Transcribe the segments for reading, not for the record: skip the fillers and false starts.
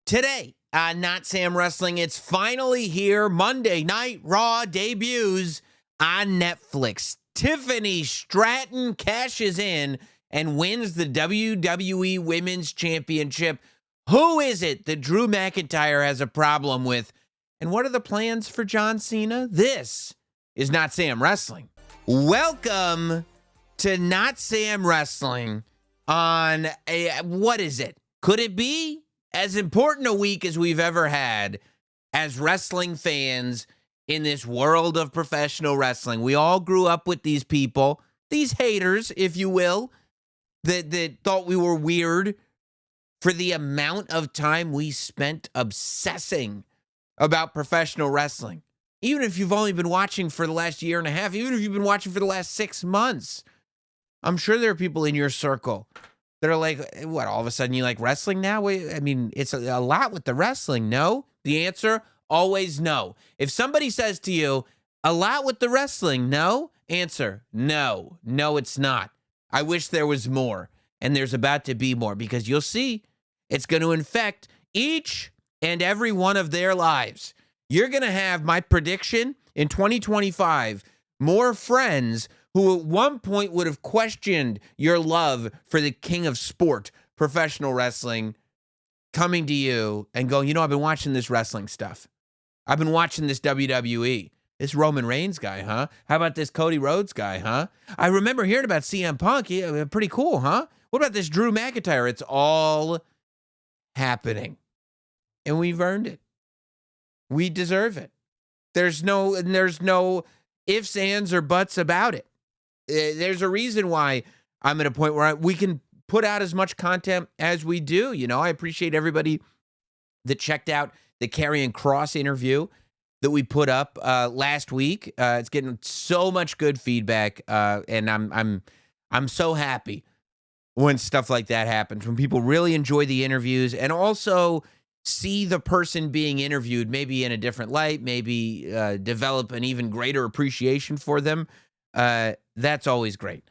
Today on Notsam Wrestling, it's finally here. Monday Night Raw debuts on Netflix. Tiffany Stratton cashes in and wins the WWE Women's Championship. Who is it that Drew McIntyre has a problem with? And what are the plans for John Cena? This is Notsam Wrestling. Welcome to Notsam Wrestling on what is it? Could it be as important a week as we've ever had as wrestling fans in this world of professional wrestling? We all grew up with these people, these haters, if you will, that thought we were weird for the amount of time we spent obsessing about professional wrestling. Even if you've only been watching for the last year and a half, even if you've been watching for the last 6 months, I'm sure there are people in your circle that are like, what, all of a sudden you like wrestling now? Wait, I mean, it's a lot with the wrestling, no? The answer, always no. If somebody says to you, a lot with the wrestling, no? Answer, no. No, it's not. I wish there was more. And there's about to be more, because you'll see it's going to infect each and every one of their lives. You're going to have, my prediction, in 2025, more friends who at one point would have questioned your love for the king of sport, professional wrestling, coming to you and going, you know, I've been watching this wrestling stuff. I've been watching this WWE. This Roman Reigns guy, huh? How about this Cody Rhodes guy, huh? I remember hearing about CM Punk. Yeah, pretty cool, huh? What about this Drew McIntyre? It's all happening. And we've earned it. We deserve it. There's no ifs, ands, or buts about it. There's a reason why I'm at a point where we can put out as much content as we do. You know, I appreciate everybody that checked out the Karrion Kross interview that we put up last week. It's getting so much good feedback, and I'm so happy when stuff like that happens, when people really enjoy the interviews and also see the person being interviewed maybe in a different light, maybe develop an even greater appreciation for them. That's always great.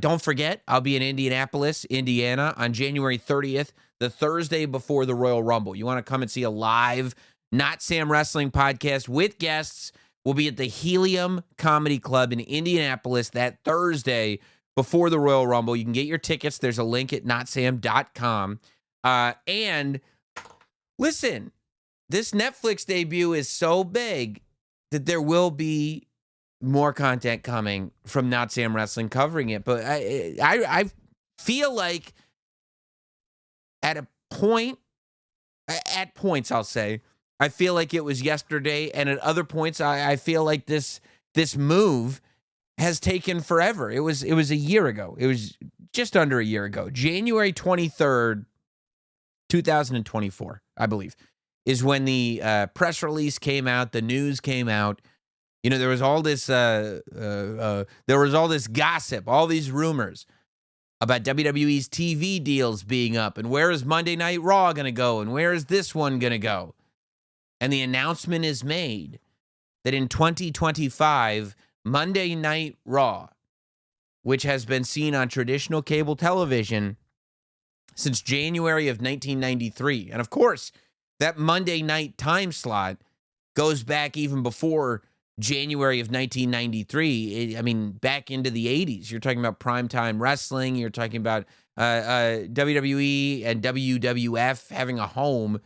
Don't forget, I'll be in Indianapolis, Indiana on January 30th, the Thursday before the Royal Rumble. You want to come and see a live Notsam Wrestling podcast with guests? We'll be at the Helium Comedy Club in Indianapolis that Thursday before the Royal Rumble. You can get your tickets. There's a link at notsam.com. And listen, this Netflix debut is so big that there will be more content coming from Notsam Wrestling covering it. But I feel like at points, I'll say, I feel like it was yesterday. And at other points, I feel like this move has taken forever. It was a year ago. It was just under a year ago. January 23rd, 2024, I believe, is when the press release came out, the news came out. You know, there was all this gossip, all these rumors about WWE's TV deals being up, and where is Monday Night Raw going to go, and where is this one going to go? And the announcement is made that in 2025, Monday Night Raw, which has been seen on traditional cable television since January of 1993, and of course, that Monday night time slot goes back even before January of 1993. I mean, back into the 80s. You're talking about primetime wrestling. You're talking about WWE and WWF having a home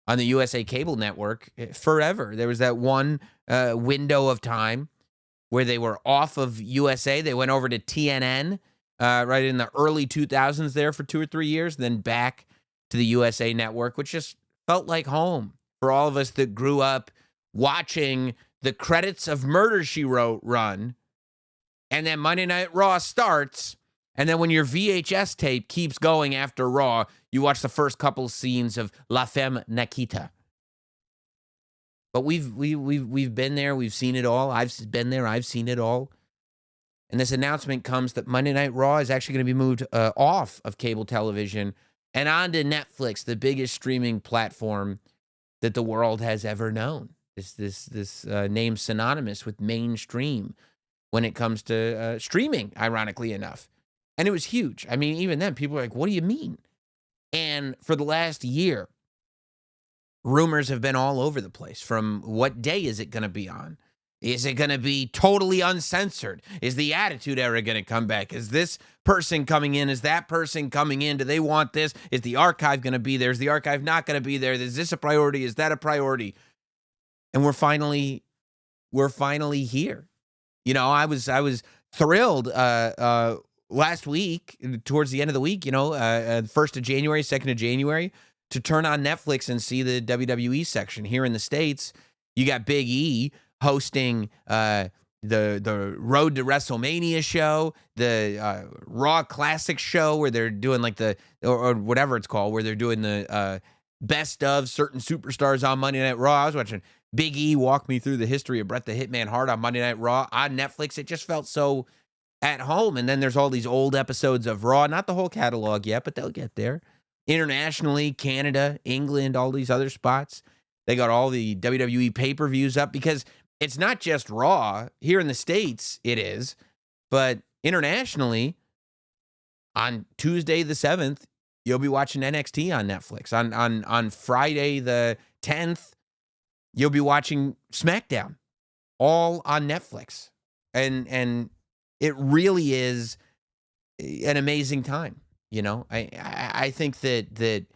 on the USA Cable Network forever. There was that one window of time where they were off of USA. They went over to TNN right in the early 2000s there for 2 or 3 years, then back to the USA Network, which just felt like home for all of us that grew up watching the credits of Murder, She Wrote run, and then Monday Night Raw starts, and then when your VHS tape keeps going after Raw, you watch the first couple scenes of La Femme Nikita. But we've been there, we've seen it all. I've been there, I've seen it all. And this announcement comes that Monday Night Raw is actually going to be moved off of cable television and onto Netflix, the biggest streaming platform that the world has ever known. This name synonymous with mainstream when it comes to streaming, ironically enough. And it was huge. I mean, even then, people were like, what do you mean? And for the last year, rumors have been all over the place. From what day is it going to be on? Is it going to be totally uncensored? Is the Attitude Era going to come back? Is this person coming in? Is that person coming in? Do they want this? Is the archive going to be there? Is the archive not going to be there? Is this a priority? Is that a priority? And we're finally here. You know, I was thrilled last week, towards the end of the week, 1st of January, 2nd of January, to turn on Netflix and see the WWE section. Here in the States, you got Big E hosting the Road to WrestleMania show, the Raw Classic show, where they're doing like or whatever it's called, where they're doing the best of certain superstars on Monday Night Raw. I was watching Big E walk me through the history of Bret the Hitman Hart on Monday Night Raw on Netflix. It just felt so at home. And then there's all these old episodes of Raw, not the whole catalog yet, but they'll get there. Internationally, Canada, England, all these other spots. They got all the WWE pay-per-views up, because it's not just Raw. Here in the States, it is. But internationally, on Tuesday the 7th, you'll be watching NXT on Netflix. On Friday the 10th, you'll be watching SmackDown, all on Netflix. And it really is an amazing time. You know, I think that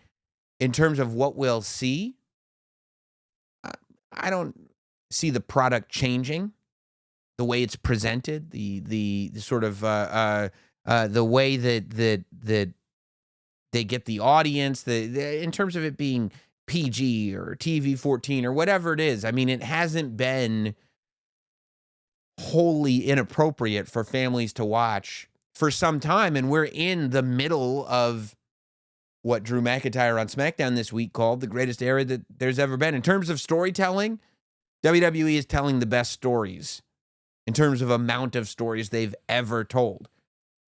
in terms of what we'll see, I don't see the product changing, the way it's presented, the sort of the way that they get the audience, in terms of it being PG or TV-14 or whatever it is. I mean, it hasn't been wholly inappropriate for families to watch for some time, and we're in the middle of what Drew McIntyre on SmackDown this week called the greatest era that there's ever been. In terms of storytelling, WWE is telling the best stories in terms of amount of stories they've ever told.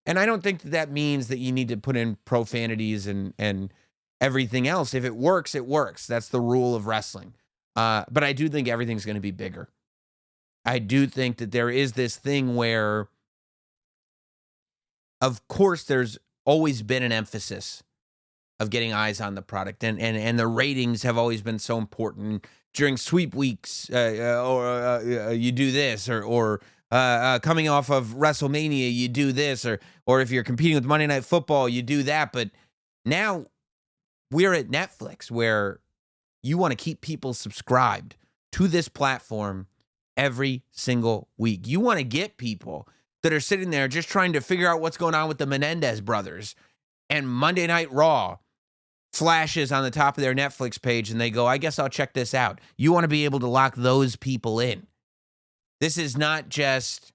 And I don't think that means that you need to put in profanities and everything else. If it works, it works. That's the rule of wrestling. But I do think everything's going to be bigger. I do think that there is this thing where, of course, there's always been an emphasis of getting eyes on the product, and the ratings have always been so important. During sweep weeks, you do this, or coming off of WrestleMania, you do this, or if you're competing with Monday Night Football, you do that. But now we're at Netflix, where you want to keep people subscribed to this platform every single week. You want to get people that are sitting there just trying to figure out what's going on with the Menendez brothers, and Monday Night Raw flashes on the top of their Netflix page, and they go, I guess I'll check this out. You want to be able to lock those people in. This is not just,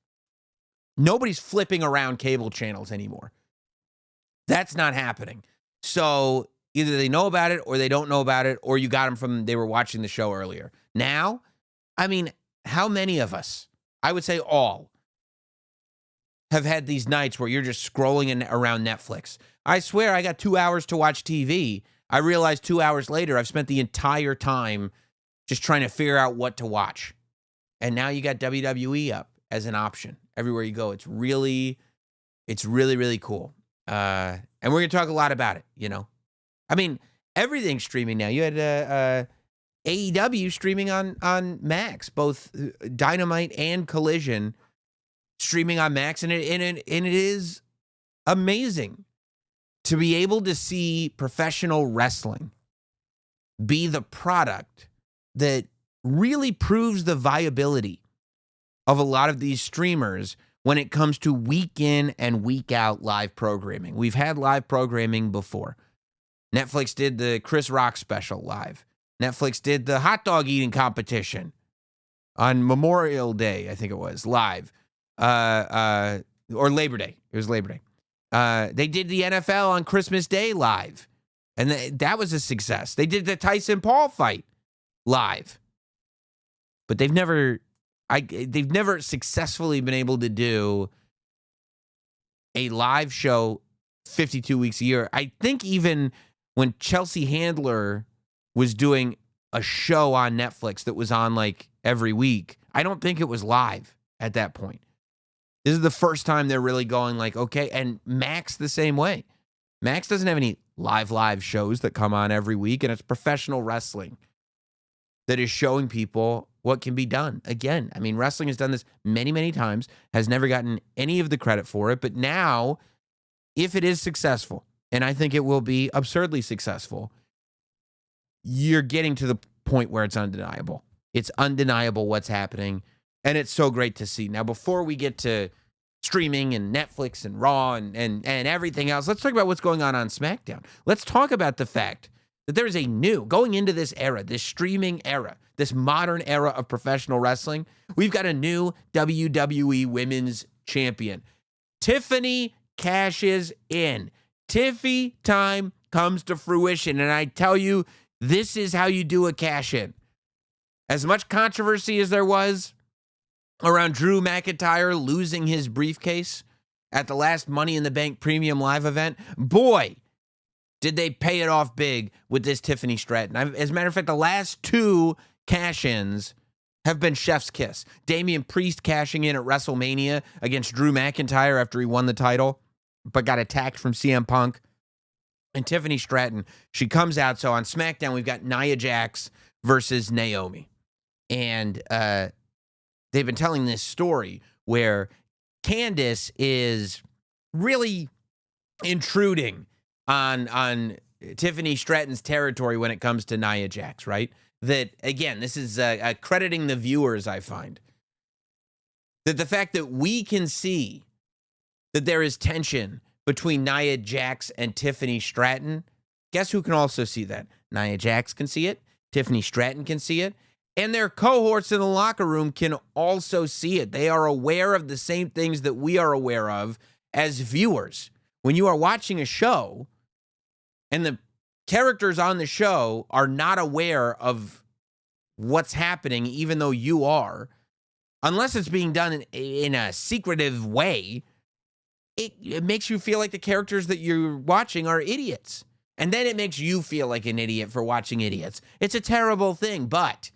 nobody's flipping around cable channels anymore. That's not happening. So either they know about it or they don't know about it, or you got them from, they were watching the show earlier. Now, I mean, how many of us, I would say all, have had these nights where you're just scrolling around Netflix? I swear I got 2 hours to watch TV. I realized 2 hours later I've spent the entire time just trying to figure out what to watch. And now you got WWE up as an option everywhere you go. It's really, really cool. And we're going to talk a lot about it, you know. I mean, everything's streaming now. You had AEW streaming on Max, both Dynamite and Collision streaming on Max, and it is amazing to be able to see professional wrestling be the product that really proves the viability of a lot of these streamers when it comes to week in and week out live programming. We've had live programming before. Netflix did the Chris Rock special live. Netflix did the hot dog eating competition on Memorial Day, I think it was, live. Or Labor Day. It was Labor Day. They did the NFL on Christmas Day live, and that was a success. They did the Tyson Paul fight live, but they've never successfully been able to do a live show 52 weeks a year. I think even when Chelsea Handler was doing a show on Netflix that was on like every week, I don't think it was live at that point. This is the first time they're really going like, okay, and Max the same way. Max doesn't have any live shows that come on every week, and it's professional wrestling. that is showing people what can be done. Again, I mean, wrestling has done this many, many times, has never gotten any of the credit for it. But now, if it is successful, and I think it will be absurdly successful, you're getting to the point where it's undeniable. It's undeniable what's happening, and it's so great to see. Now, before we get to streaming and Netflix and Raw and everything else, let's talk about what's going on SmackDown. Let's talk about the fact that there is a new, going into this era, this streaming era, this modern era of professional wrestling, we've got a new WWE Women's Champion. Tiffany cashes in. Tiffy time comes to fruition, and I tell you, this is how you do a cash-in. As much controversy as there was around Drew McIntyre losing his briefcase at the last Money in the Bank Premium Live event, boy, did they pay it off big with this Tiffany Stratton. As a matter of fact, the last two cash-ins have been chef's kiss. Damian Priest cashing in at WrestleMania against Drew McIntyre after he won the title, but got attacked from CM Punk. And Tiffany Stratton, she comes out. So on SmackDown, we've got Nia Jax versus Naomi. And they've been telling this story where Candice is really intruding on Tiffany Stratton's territory when it comes to Nia Jax, right? That, again, this is crediting the viewers, I find. That the fact that we can see that there is tension between Nia Jax and Tiffany Stratton, guess who can also see that? Nia Jax can see it, Tiffany Stratton can see it, and their cohorts in the locker room can also see it. They are aware of the same things that we are aware of as viewers. When you are watching a show and the characters on the show are not aware of what's happening, even though you are, unless it's being done in a secretive way, it makes you feel like the characters that you're watching are idiots. And then it makes you feel like an idiot for watching idiots. It's a terrible thing, but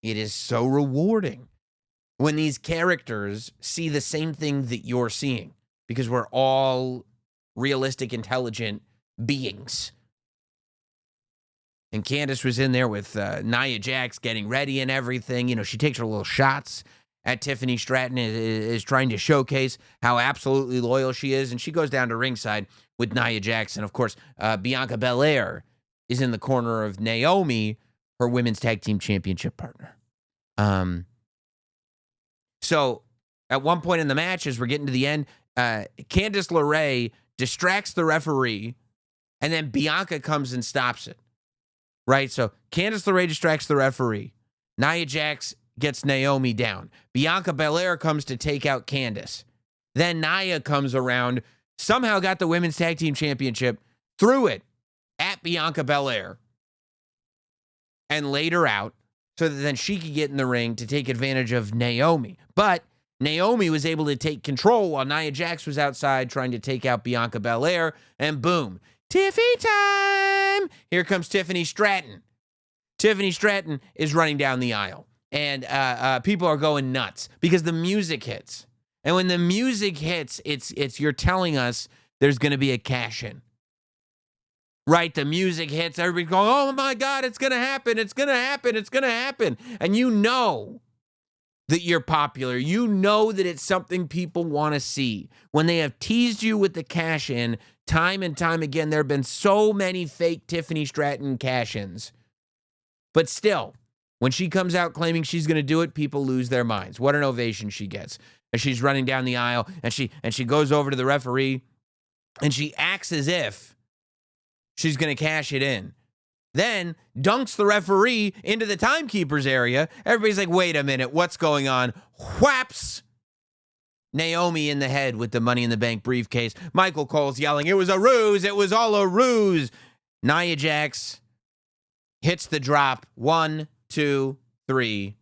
it is so rewarding when these characters see the same thing that you're seeing, because we're all realistic, intelligent beings. And Candice was in there with Nia Jax getting ready and everything. You know, she takes her little shots at Tiffany Stratton, is trying to showcase how absolutely loyal she is. And she goes down to ringside with Nia Jax. And, of course, Bianca Belair is in the corner of Naomi, her women's tag team championship partner. So at one point in the match, as we're getting to the end, Candice LeRae distracts the referee, and then Bianca comes and stops it. Right? So Candice LeRae distracts the referee. Nia Jax gets Naomi down. Bianca Belair comes to take out Candice. Then Nia comes around, somehow got the women's tag team championship, threw it at Bianca Belair, and laid her out so that then she could get in the ring to take advantage of Naomi. But Naomi was able to take control while Nia Jax was outside trying to take out Bianca Belair, and boom, Tiffy time! Here comes Tiffany Stratton. Tiffany Stratton is running down the aisle, and people are going nuts because the music hits. And when the music hits, it's you're telling us there's going to be a cash-in. Right? The music hits, everybody's going, oh my God, it's going to happen, it's going to happen, it's going to happen. And you know that you're popular. You know that it's something people want to see. When they have teased you with the cash-in, time and time again, there have been so many fake Tiffany Stratton cash-ins. But still, when she comes out claiming she's going to do it, people lose their minds. What an ovation she gets. And she's running down the aisle, and she goes over to the referee, and she acts as if she's going to cash it in. Then dunks the referee into the timekeeper's area. Everybody's like, wait a minute, what's going on? Whaps! Naomi in the head with the Money in the Bank briefcase. Michael Cole's yelling, it was a ruse, it was all a ruse. Nia Jax hits the drop. 1, 2, 3.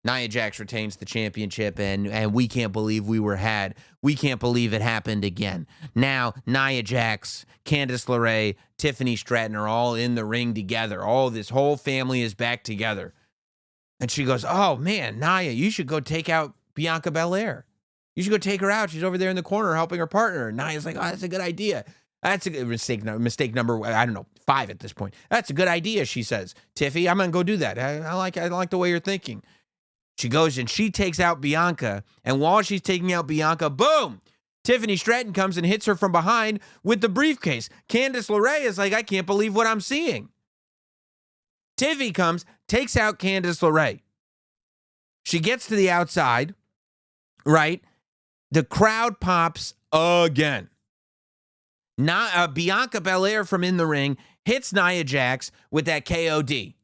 Nia Jax retains the championship, and we can't believe we were had. We can't believe it happened again. Now, Nia Jax, Candice LeRae, Tiffany Stratton are all in the ring together. All this whole family is back together. And she goes, oh, man, Nia, you should go take out Bianca Belair. You should go take her out. She's over there in the corner helping her partner. And Nia's like, oh, that's a good idea. That's a good mistake number, I don't know, 5 at this point. That's a good idea, she says. Tiffy, I'm going to go do that. I like the way you're thinking. She goes and she takes out Bianca. And while she's taking out Bianca, boom, Tiffany Stratton comes and hits her from behind with the briefcase. Candice LeRae is like, I can't believe what I'm seeing. Tiffy comes, takes out Candice LeRae. She gets to the outside, right? The crowd pops again. Bianca Belair from in the ring hits Nia Jax with that KOD.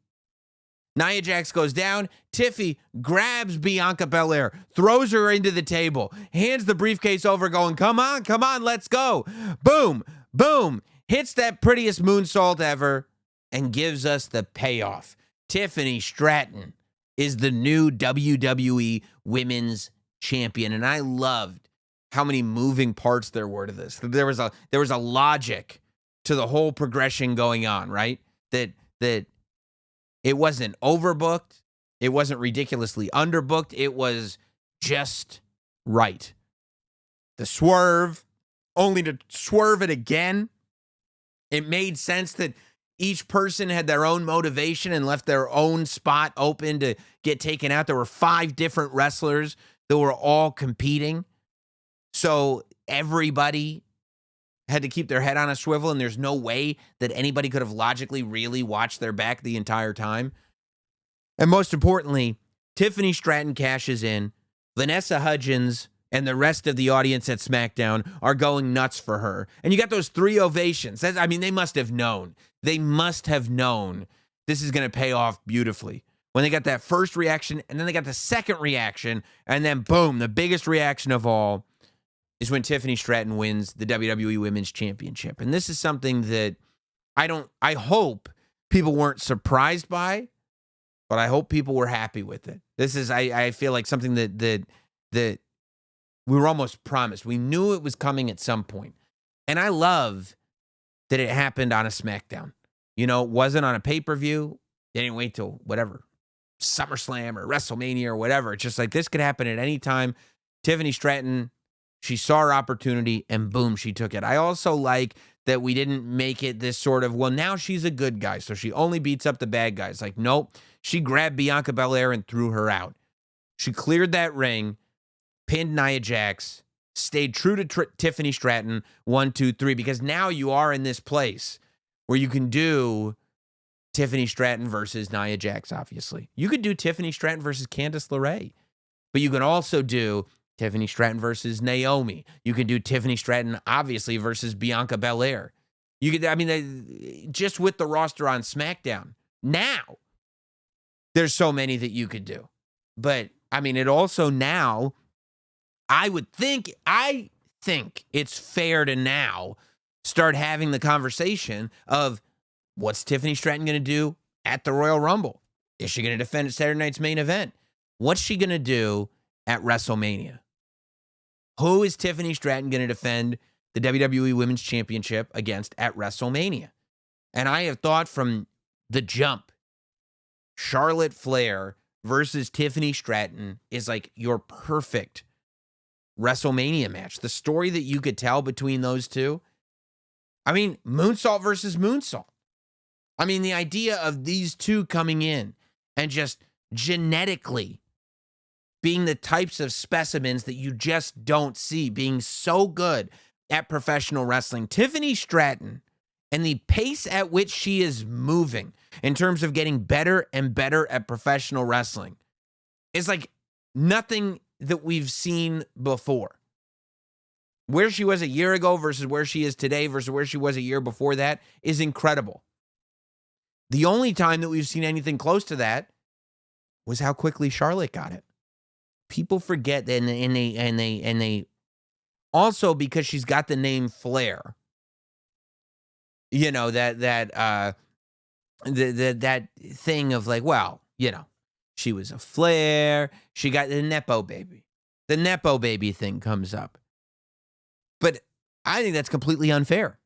Nia Jax goes down. Tiffy grabs Bianca Belair, throws her into the table, hands the briefcase over going, come on, let's go. Boom, boom, hits that prettiest moonsault ever and gives us the payoff. Tiffany Stratton is the new WWE Women's Champion, and I loved how many moving parts there were to this. There was a logic to the whole progression going on, right? That it wasn't overbooked. It wasn't ridiculously underbooked. It was just right. The swerve, only to swerve it again. It made sense that each person had their own motivation and left their own spot open to get taken out. There were 5 different wrestlers that were all competing. So everybody had to keep their head on a swivel, and there's no way that anybody could have logically really watched their back the entire time. And most importantly, Tiffany Stratton cashes in. Vanessa Hudgens and the rest of the audience at SmackDown are going nuts for her. And you got those 3 ovations. They must have known. They must have known this is going to pay off beautifully. When they got that first reaction, and then they got the second reaction, and then boom, the biggest reaction of all is when Tiffany Stratton wins the WWE Women's Championship. And this is something that I hope people weren't surprised by, but I hope people were happy with it. This is, I feel like something that we were almost promised. We knew it was coming at some point. And I love that it happened on a SmackDown. You know, it wasn't on a pay-per-view. They didn't wait till whatever, SummerSlam or WrestleMania or whatever. It's just like this could happen at any time. Tiffany Stratton, she saw her opportunity and boom, she took it. I also like that we didn't make it this sort of, well, now she's a good guy, so she only beats up the bad guys. Like, nope, she grabbed Bianca Belair and threw her out. She cleared that ring, pinned Nia Jax, stayed true to Tiffany Stratton, 1, 2, 3, because now you are in this place where you can do Tiffany Stratton versus Nia Jax, obviously. You could do Tiffany Stratton versus Candice LeRae, but you can also do Tiffany Stratton versus Naomi. You could do Tiffany Stratton, obviously, versus Bianca Belair. You could, just with the roster on SmackDown. Now, there's so many that you could do. But, it also now, I think it's fair to now start having the conversation of what's Tiffany Stratton going to do at the Royal Rumble? Is she going to defend at Saturday night's main event? What's she going to do at WrestleMania? Who is Tiffany Stratton going to defend the WWE Women's Championship against at WrestleMania? And I have thought from the jump, Charlotte Flair versus Tiffany Stratton is like your perfect WrestleMania match. The story that you could tell between those two. Moonsault versus moonsault. The idea of these two coming in and just genetically being the types of specimens that you just don't see, being so good at professional wrestling. Tiffany Stratton and the pace at which she is moving in terms of getting better and better at professional wrestling is like nothing that we've seen before. Where she was a year ago versus where she is today versus where she was a year before that is incredible. The only time that we've seen anything close to that was how quickly Charlotte got it. People forget that, and they also, because she's got the name Flair, that thing of like, well, she was a Flair, she got the Nepo baby. The Nepo baby thing comes up. But I think that's completely unfair.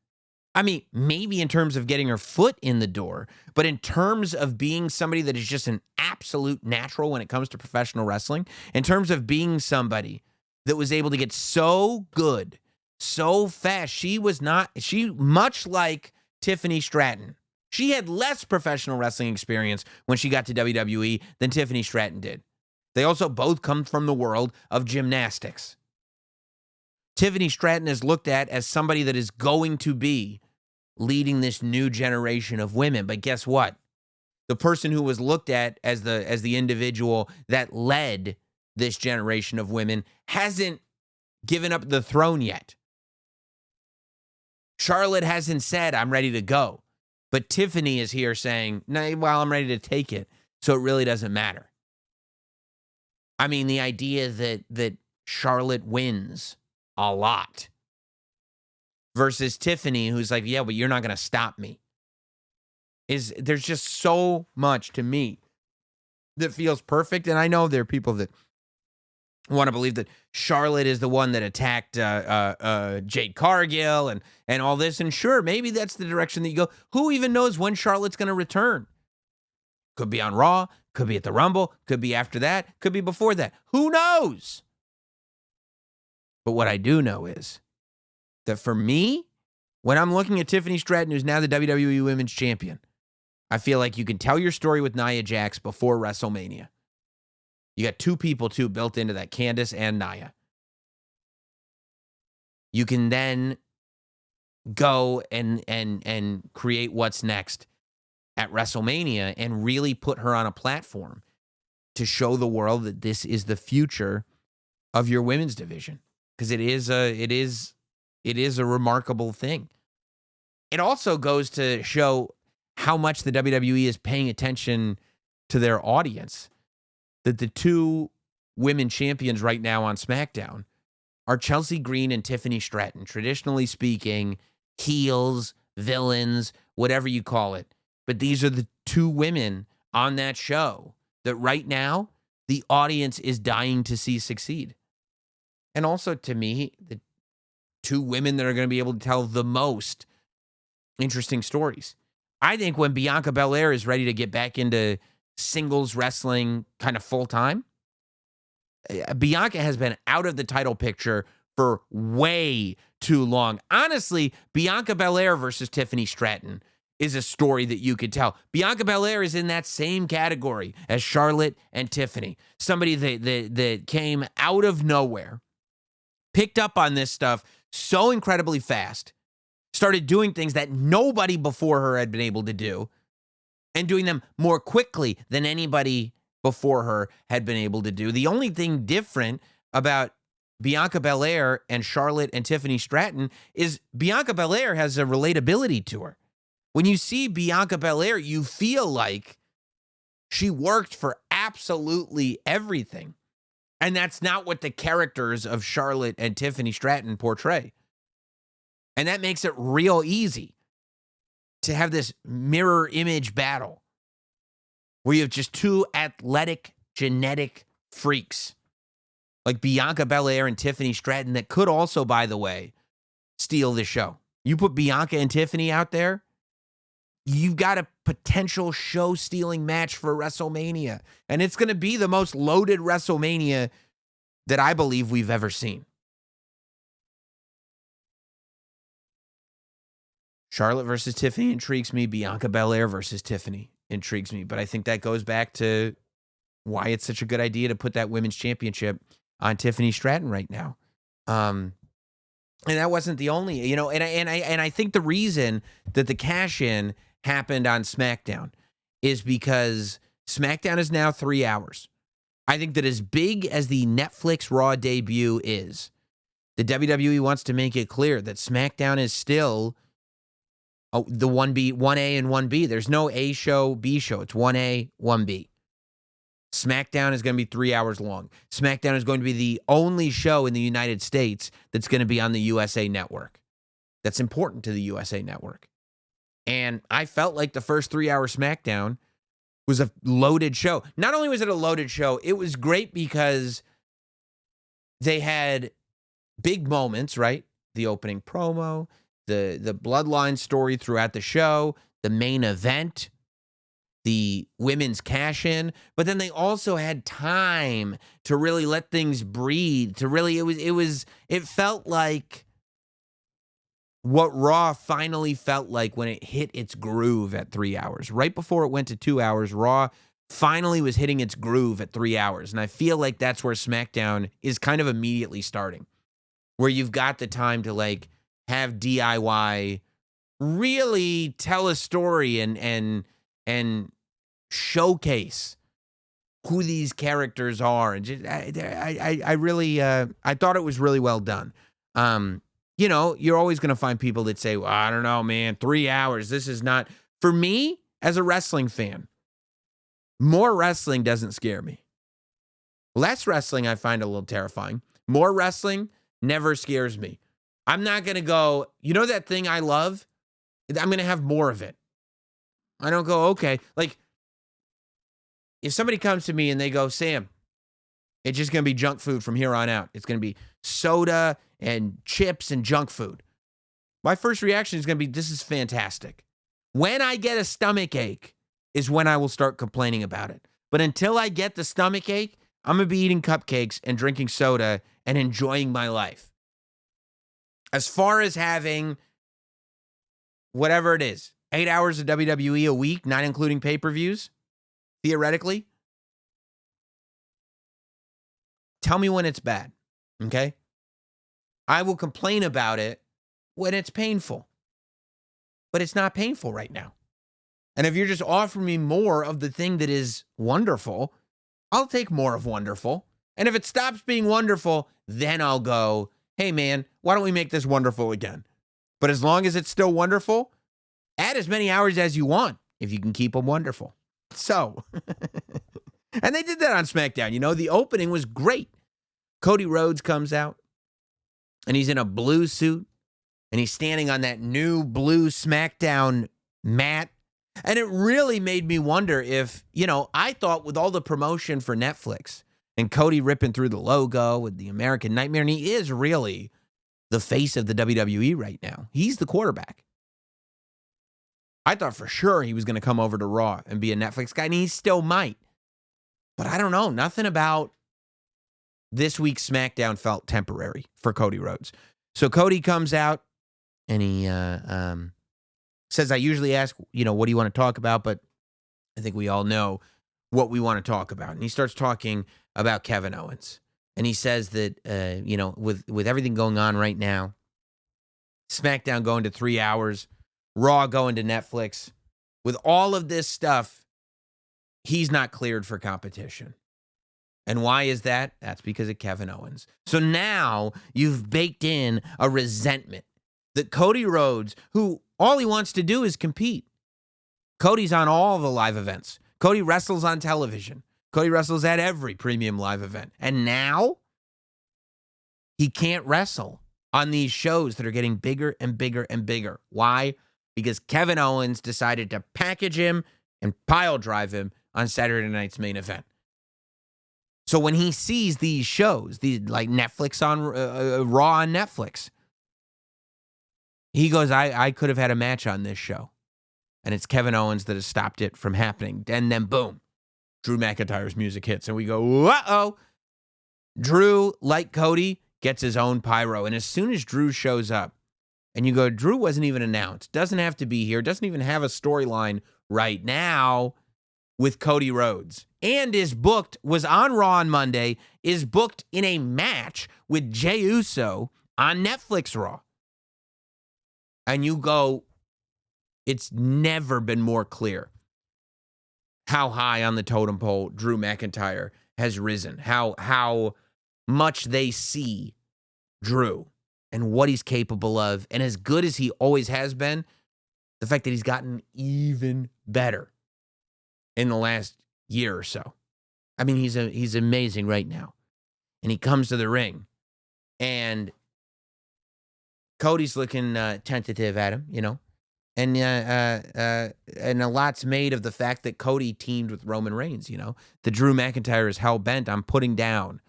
Maybe in terms of getting her foot in the door, but in terms of being somebody that is just an absolute natural when it comes to professional wrestling, in terms of being somebody that was able to get so good, so fast, she much like Tiffany Stratton, She had less professional wrestling experience when she got to WWE than Tiffany Stratton did. They also both come from the world of gymnastics. Tiffany Stratton is looked at as somebody that is going to be leading this new generation of women. But guess what? The person who was looked at as the individual that led this generation of women hasn't given up the throne yet. Charlotte hasn't said, I'm ready to go. But Tiffany is here saying, nah, well, I'm ready to take it, so it really doesn't matter. I mean, the idea that Charlotte wins a lot versus Tiffany, who's like, yeah, but you're not going to stop me. There's just so much to me that feels perfect. And I know there are people that want to believe that Charlotte is the one that attacked Jade Cargill and all this. And sure, maybe that's the direction that you go. Who even knows when Charlotte's going to return? Could be on Raw, could be at the Rumble, could be after that, could be before that. Who knows? But what I do know is that for me, when I'm looking at Tiffany Stratton, who's now the WWE Women's Champion, I feel like you can tell your story with Nia Jax before WrestleMania. You got two people, too, built into that, Candice and Nia. You can then go and create what's next at WrestleMania and really put her on a platform to show the world that this is the future of your women's division. Because it is a remarkable thing. It also goes to show how much the WWE is paying attention to their audience. That the two women champions right now on SmackDown are Chelsea Green and Tiffany Stratton. Traditionally speaking, heels, villains, whatever you call it. But these are the two women on that show that right now the audience is dying to see succeed. And also, to me, the two women that are going to be able to tell the most interesting stories. I think when Bianca Belair is ready to get back into singles wrestling kind of full time, Bianca has been out of the title picture for way too long. Honestly, Bianca Belair versus Tiffany Stratton is a story that you could tell. Bianca Belair is in that same category as Charlotte and Tiffany. Somebody that came out of nowhere, picked up on this stuff so incredibly fast, started doing things that nobody before her had been able to do, and doing them more quickly than anybody before her had been able to do. The only thing different about Bianca Belair and Charlotte and Tiffany Stratton is Bianca Belair has a relatability to her. When you see Bianca Belair, you feel like she worked for absolutely everything. And that's not what the characters of Charlotte and Tiffany Stratton portray. And that makes it real easy to have this mirror image battle where you have just two athletic, genetic freaks like Bianca Belair and Tiffany Stratton that could also, by the way, steal the show. You put Bianca and Tiffany out there, you've got a potential show-stealing match for WrestleMania. And it's going to be the most loaded WrestleMania that I believe we've ever seen. Charlotte versus Tiffany intrigues me. Bianca Belair versus Tiffany intrigues me. But I think that goes back to why it's such a good idea to put that women's championship on Tiffany Stratton right now. And that wasn't the only, and I think the reason that the cash-in happened on SmackDown is because SmackDown is now 3 hours. I think that as big as the Netflix Raw debut is, the WWE wants to make it clear that SmackDown is still the 1B, 1A and 1B. There's no A show, B show. It's 1A, 1B. SmackDown is going to be 3 hours long. SmackDown is going to be the only show in the United States that's going to be on the USA Network. That's important to the USA Network. And I felt like the first 3 hour SmackDown was a loaded show. Not only was it a loaded show, it was great because they had big moments, right? The opening promo, the bloodline story throughout the show, the main event, the women's cash-in, but then they also had time to really let things breathe, to really, it felt like what Raw finally felt like when it hit its groove at 3 hours. Right before it went to 2 hours, Raw finally was hitting its groove at 3 hours. And I feel like that's where SmackDown is kind of immediately starting, where you've got the time to like have DIY really tell a story and showcase who these characters are. And just, I really I thought it was really well done. You know, you're always going to find people that say, well, I don't know, man, 3 hours. This is not for me as a wrestling fan. More wrestling doesn't scare me. Less wrestling I find a little terrifying. More wrestling never scares me. I'm not going to go, you know that thing I love? I'm going to have more of it. I don't go, okay. Like, if somebody comes to me and they go, Sam, it's just going to be junk food from here on out. It's going to be soda and chips and junk food. My first reaction is going to be, this is fantastic. When I get a stomach ache is when I will start complaining about it. But until I get the stomach ache, I'm going to be eating cupcakes and drinking soda and enjoying my life. As far as having whatever it is, 8 hours of WWE a week, not including pay-per-views, theoretically, tell me when it's bad, okay? I will complain about it when it's painful. But it's not painful right now. And if you're just offering me more of the thing that is wonderful, I'll take more of wonderful. And if it stops being wonderful, then I'll go, hey man, why don't we make this wonderful again? But as long as it's still wonderful, add as many hours as you want if you can keep them wonderful. So, and they did that on SmackDown. You know, the opening was great. Cody Rhodes comes out and he's in a blue suit and he's standing on that new blue SmackDown mat. And it really made me wonder if, you know, I thought with all the promotion for Netflix and Cody ripping through the logo with the American Nightmare, and he is really the face of the WWE right now. He's the quarterback. I thought for sure he was going to come over to Raw and be a Netflix guy, and he still might. But I don't know. Nothing about this week's SmackDown felt temporary for Cody Rhodes. So Cody comes out and he says, I usually ask, you know, what do you want to talk about? But I think we all know what we want to talk about. And he starts talking about Kevin Owens. And he says that, you know, with everything going on right now, SmackDown going to 3 hours, Raw going to Netflix, with all of this stuff, he's not cleared for competition. And why is that? That's because of Kevin Owens. So now you've baked in a resentment that Cody Rhodes, who all he wants to do is compete. Cody's on all the live events. Cody wrestles on television. Cody wrestles at every premium live event. And now he can't wrestle on these shows that are getting bigger and bigger and bigger. Why? Because Kevin Owens decided to package him and pile drive him on Saturday night's main event. So when he sees these shows, these like Netflix on Raw on Netflix, he goes, I could have had a match on this show. And it's Kevin Owens that has stopped it from happening. And then boom, Drew McIntyre's music hits. And we go, uh-oh. Drew, like Cody, gets his own pyro. And as soon as Drew shows up, and you go, Drew wasn't even announced, doesn't have to be here, doesn't even have a storyline right now with Cody Rhodes. And is booked, was on Raw on Monday, is booked in a match with Jey Uso on Netflix Raw. And you go, it's never been more clear how high on the totem pole Drew McIntyre has risen, how much they see Drew and what he's capable of. And as good as he always has been, the fact that he's gotten even better in the last year or so. I mean, he's amazing right now. And he comes to the ring, and Cody's looking tentative at him, you know. And a lot's made of the fact that Cody teamed with Roman Reigns, you know. The Drew McIntyre is hell-bent on putting down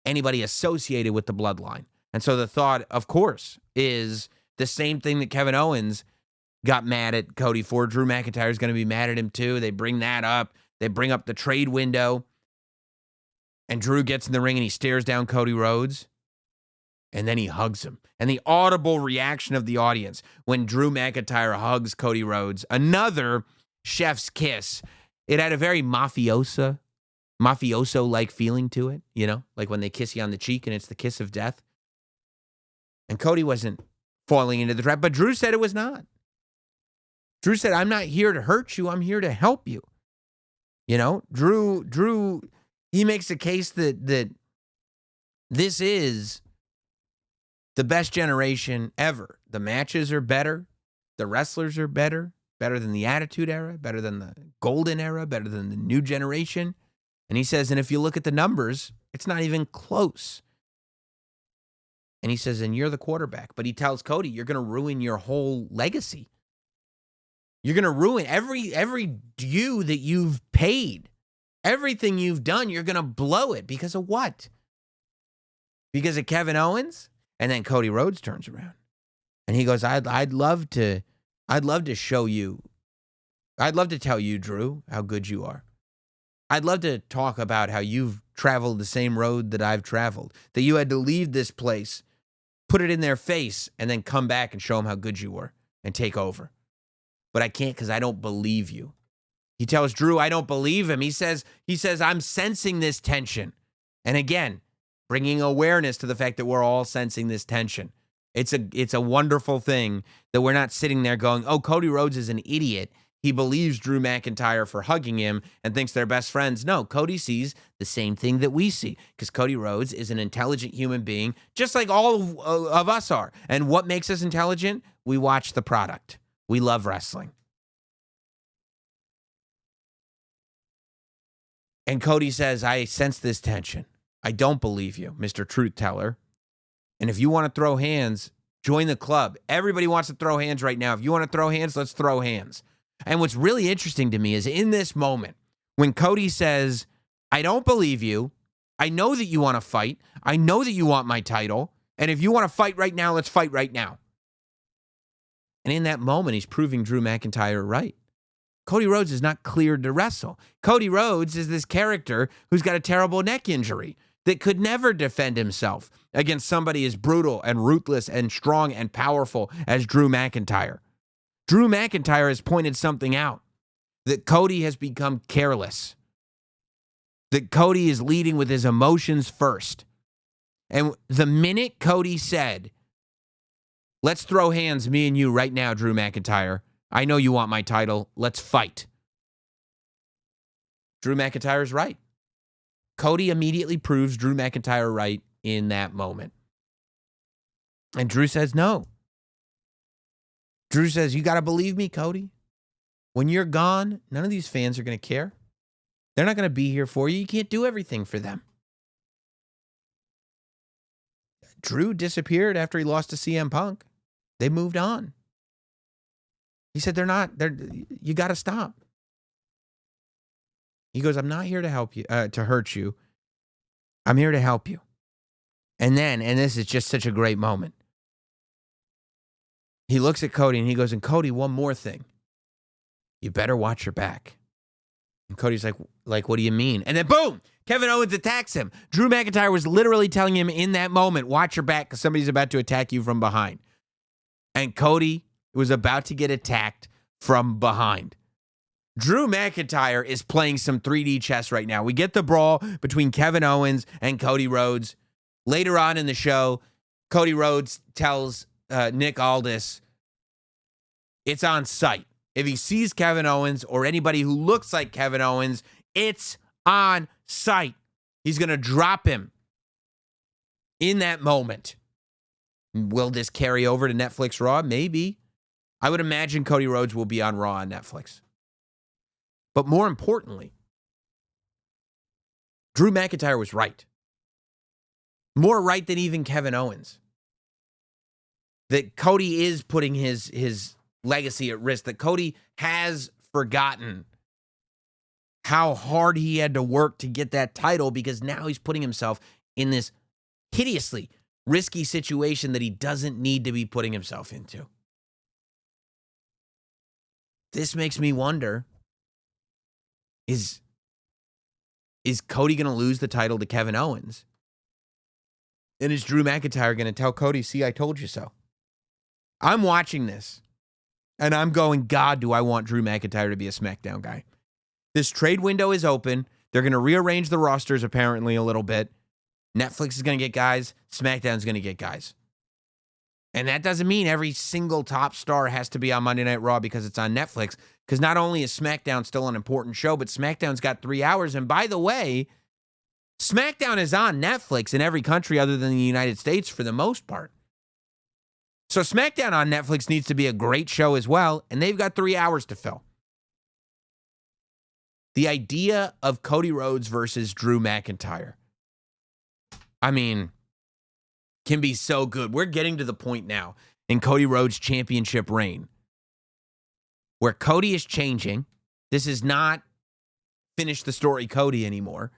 anybody associated with the bloodline. And so the thought, of course, is the same thing that Kevin Owens got mad at Cody for. Drew McIntyre is going to be mad at him too. They bring that up. They bring up the trade window. And Drew gets in the ring and he stares down Cody Rhodes. And then he hugs him. And the audible reaction of the audience when Drew McIntyre hugs Cody Rhodes, another chef's kiss. It had a very mafioso-like feeling to it, you know, like when they kiss you on the cheek and it's the kiss of death. And Cody wasn't falling into the trap, but Drew said it was not. Drew said, I'm not here to hurt you. I'm here to help you. You know, Drew, he makes a case that this is the best generation ever. The matches are better. The wrestlers are better than the Attitude Era, better than the Golden Era, better than the new generation. And he says, and if you look at the numbers, it's not even close. And he says, and you're the quarterback. But he tells Cody, you're going to ruin your whole legacy. You're going to ruin every due that you've paid. Everything you've done, you're going to blow it. Because of what? Because of Kevin Owens? And then Cody Rhodes turns around. And he goes, I'd love to show you. I'd love to tell you, Drew, how good you are. I'd love to talk about how you've traveled the same road that I've traveled. That you had to leave this place, put it in their face, and then come back and show them how good you were and take over. But I can't because I don't believe you. He tells Drew, I don't believe him. He says, I'm sensing this tension. And again, bringing awareness to the fact that we're all sensing this tension. It's a wonderful thing that we're not sitting there going, oh, Cody Rhodes is an idiot. He believes Drew McIntyre for hugging him and thinks they're best friends. No, Cody sees the same thing that we see because Cody Rhodes is an intelligent human being, just like all of us are. And what makes us intelligent? We watch the product. We love wrestling. And Cody says, I sense this tension. I don't believe you, Mr. Truth Teller. And if you want to throw hands, join the club. Everybody wants to throw hands right now. If you want to throw hands, let's throw hands. And what's really interesting to me is in this moment, when Cody says, I don't believe you. I know that you want to fight. I know that you want my title. And if you want to fight right now, let's fight right now. And in that moment, he's proving Drew McIntyre right. Cody Rhodes is not cleared to wrestle. Cody Rhodes is this character who's got a terrible neck injury that could never defend himself against somebody as brutal and ruthless and strong and powerful as Drew McIntyre. Drew McIntyre has pointed something out, that Cody has become careless, that Cody is leading with his emotions first. And the minute Cody said, let's throw hands, me and you right now, Drew McIntyre. I know you want my title. Let's fight. Drew McIntyre's right. Cody immediately proves Drew McIntyre right in that moment. And Drew says no. Drew says, you got to believe me, Cody. When you're gone, none of these fans are going to care. They're not going to be here for you. You can't do everything for them. Drew disappeared after he lost to CM Punk. They moved on. He said, you got to stop. He goes, I'm not here to help you, to hurt you. I'm here to help you. And this is just such a great moment. He looks at Cody and he goes, and Cody, one more thing. You better watch your back. And Cody's like, what do you mean? And then boom, Kevin Owens attacks him. Drew McIntyre was literally telling him in that moment, watch your back because somebody's about to attack you from behind. And Cody was about to get attacked from behind. Drew McIntyre is playing some 3D chess right now. We get the brawl between Kevin Owens and Cody Rhodes. Later on in the show, Cody Rhodes tells Nick Aldis it's on sight. If he sees Kevin Owens or anybody who looks like Kevin Owens, it's on sight. He's going to drop him in that moment. Will this carry over to Netflix Raw? Maybe. I would imagine Cody Rhodes will be on Raw on Netflix. But more importantly, Drew McIntyre was right. More right than even Kevin Owens. That Cody is putting his legacy at risk. That Cody has forgotten how hard he had to work to get that title because now he's putting himself in this hideously risky situation that he doesn't need to be putting himself into. This makes me wonder, is Cody going to lose the title to Kevin Owens? And is Drew McIntyre going to tell Cody, see, I told you so? I'm watching this, and I'm going, God, do I want Drew McIntyre to be a SmackDown guy. This trade window is open. They're going to rearrange the rosters apparently a little bit. Netflix is going to get guys. SmackDown's going to get guys. And that doesn't mean every single top star has to be on Monday Night Raw because it's on Netflix. Because not only is SmackDown still an important show, but SmackDown's got 3 hours. And by the way, SmackDown is on Netflix in every country other than the United States for the most part. So SmackDown on Netflix needs to be a great show as well, and they've got 3 hours to fill. The idea of Cody Rhodes versus Drew McIntyre, I mean, can be so good. We're getting to the point now in Cody Rhodes' championship reign where Cody is changing. This is not finish the story Cody anymore.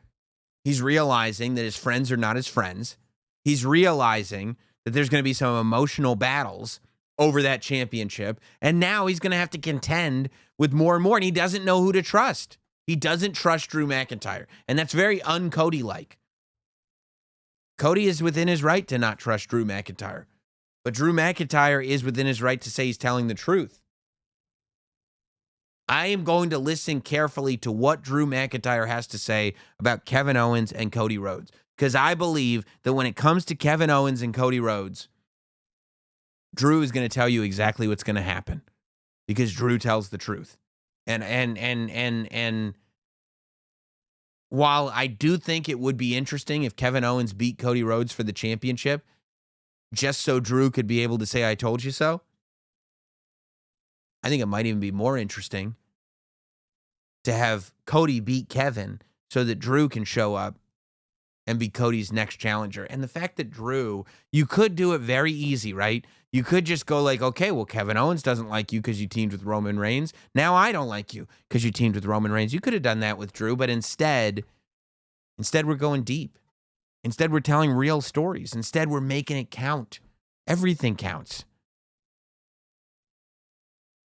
He's realizing that his friends are not his friends. He's realizing that there's going to be some emotional battles over that championship. And now he's going to have to contend with more and more. And he doesn't know who to trust. He doesn't trust Drew McIntyre. And that's very un-Cody-like. Cody is within his right to not trust Drew McIntyre. But Drew McIntyre is within his right to say he's telling the truth. I am going to listen carefully to what Drew McIntyre has to say about Kevin Owens and Cody Rhodes. Because I believe that when it comes to Kevin Owens and Cody Rhodes, Drew is going to tell you exactly what's going to happen. Because Drew tells the truth. And while I do think it would be interesting if Kevin Owens beat Cody Rhodes for the championship, just so Drew could be able to say, I told you so, I think it might even be more interesting to have Cody beat Kevin so that Drew can show up and be Cody's next challenger. And the fact that Drew, you could do it very easy, right? You could just go like, okay, well, Kevin Owens doesn't like you because you teamed with Roman Reigns. Now I don't like you because you teamed with Roman Reigns. You could have done that with Drew, but instead we're going deep. Instead, we're telling real stories. Instead, we're making it count. Everything counts.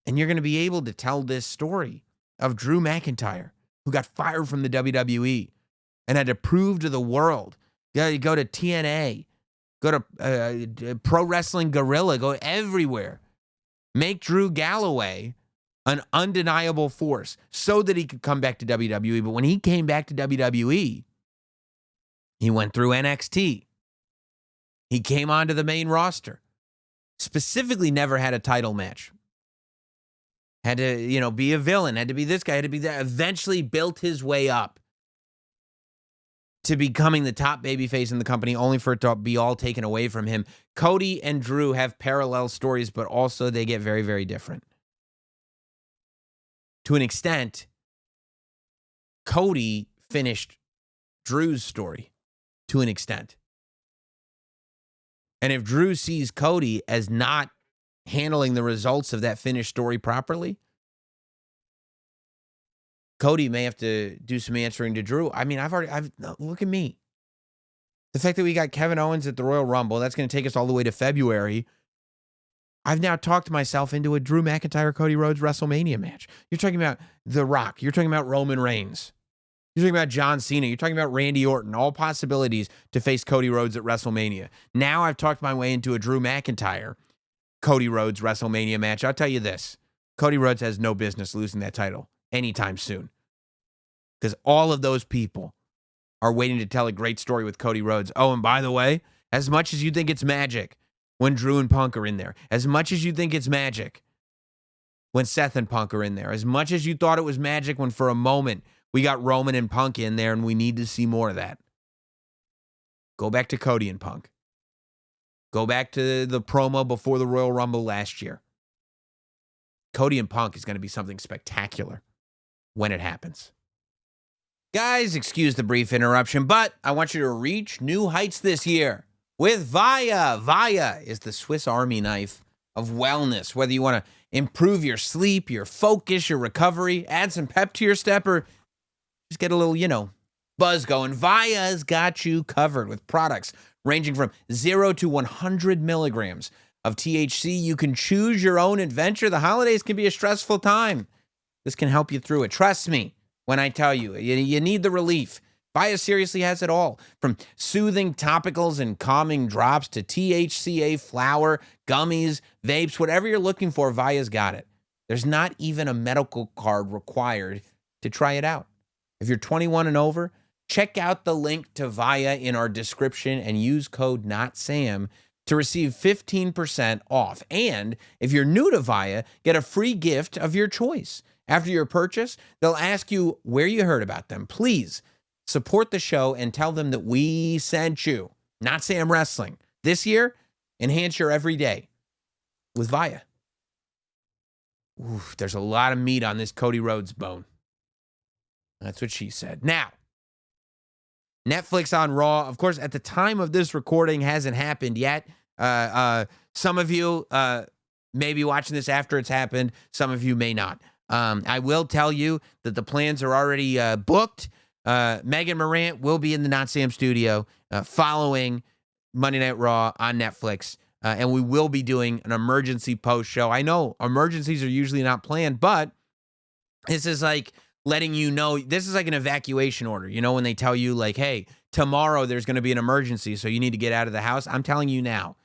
And you're going to be able to tell this story of Drew McIntyre, who got fired from the WWE and had to prove to the world. You go to TNA, go to Pro Wrestling Guerrilla, go everywhere. Make Drew Galloway an undeniable force so that he could come back to WWE. But when he came back to WWE, he went through NXT. He came onto the main roster. Specifically never had a title match. Had to, be a villain. Had to be this guy. Had to be that. Eventually built his way up to becoming the top babyface in the company, only for it to be all taken away from him. Cody and Drew have parallel stories, but also they get very, very different. To an extent, Cody finished Drew's story. To an extent. And if Drew sees Cody as not handling the results of that finished story properly, Cody may have to do some answering to Drew. I mean, look at me. The fact that we got Kevin Owens at the Royal Rumble, that's going to take us all the way to February. I've now talked myself into a Drew McIntyre, Cody Rhodes WrestleMania match. You're talking about The Rock. You're talking about Roman Reigns. You're talking about John Cena. You're talking about Randy Orton. All possibilities to face Cody Rhodes at WrestleMania. Now I've talked my way into a Drew McIntyre, Cody Rhodes WrestleMania match. I'll tell you this. Cody Rhodes has no business losing that title anytime soon. Because all of those people are waiting to tell a great story with Cody Rhodes. Oh, and by the way, as much as you think it's magic when Drew and Punk are in there, as much as you think it's magic when Seth and Punk are in there, as much as you thought it was magic when for a moment we got Roman and Punk in there and we need to see more of that, go back to Cody and Punk. Go back to the promo before the Royal Rumble last year. Cody and Punk is going to be something spectacular when it happens. Guys, excuse the brief interruption, but I want you to reach new heights this year with Via. Via is the Swiss Army knife of wellness. Whether you want to improve your sleep, your focus, your recovery, add some pep to your step, or just get a little, buzz going, Via's got you covered with products ranging from 0 to 100 milligrams of THC. You can choose your own adventure. The holidays can be a stressful time. This can help you through it. Trust me when I tell you, you need the relief. Via seriously has it all, from soothing topicals and calming drops to THCA flower, gummies, vapes, whatever you're looking for, Via's got it. There's not even a medical card required to try it out. If you're 21 and over, check out the link to Via in our description and use code NOTSAM to receive 15% off. And if you're new to Via, get a free gift of your choice. After your purchase, they'll ask you where you heard about them. Please support the show and tell them that we sent you. Notsam Wrestling. This year, enhance your everyday with Via. Oof, there's a lot of meat on this Cody Rhodes bone. That's what she said. Now, Netflix on Raw, of course, at the time of this recording, hasn't happened yet. Some of you may be watching this after it's happened. Some of you may not. I will tell you that the plans are already booked. Megan Morant will be in the Not Sam studio following Monday Night Raw on Netflix. And we will be doing an emergency post show. I know emergencies are usually not planned, but this is like letting you know, this is like an evacuation order. You know, when they tell you like, hey, tomorrow there's going to be an emergency, so you need to get out of the house. I'm telling you now,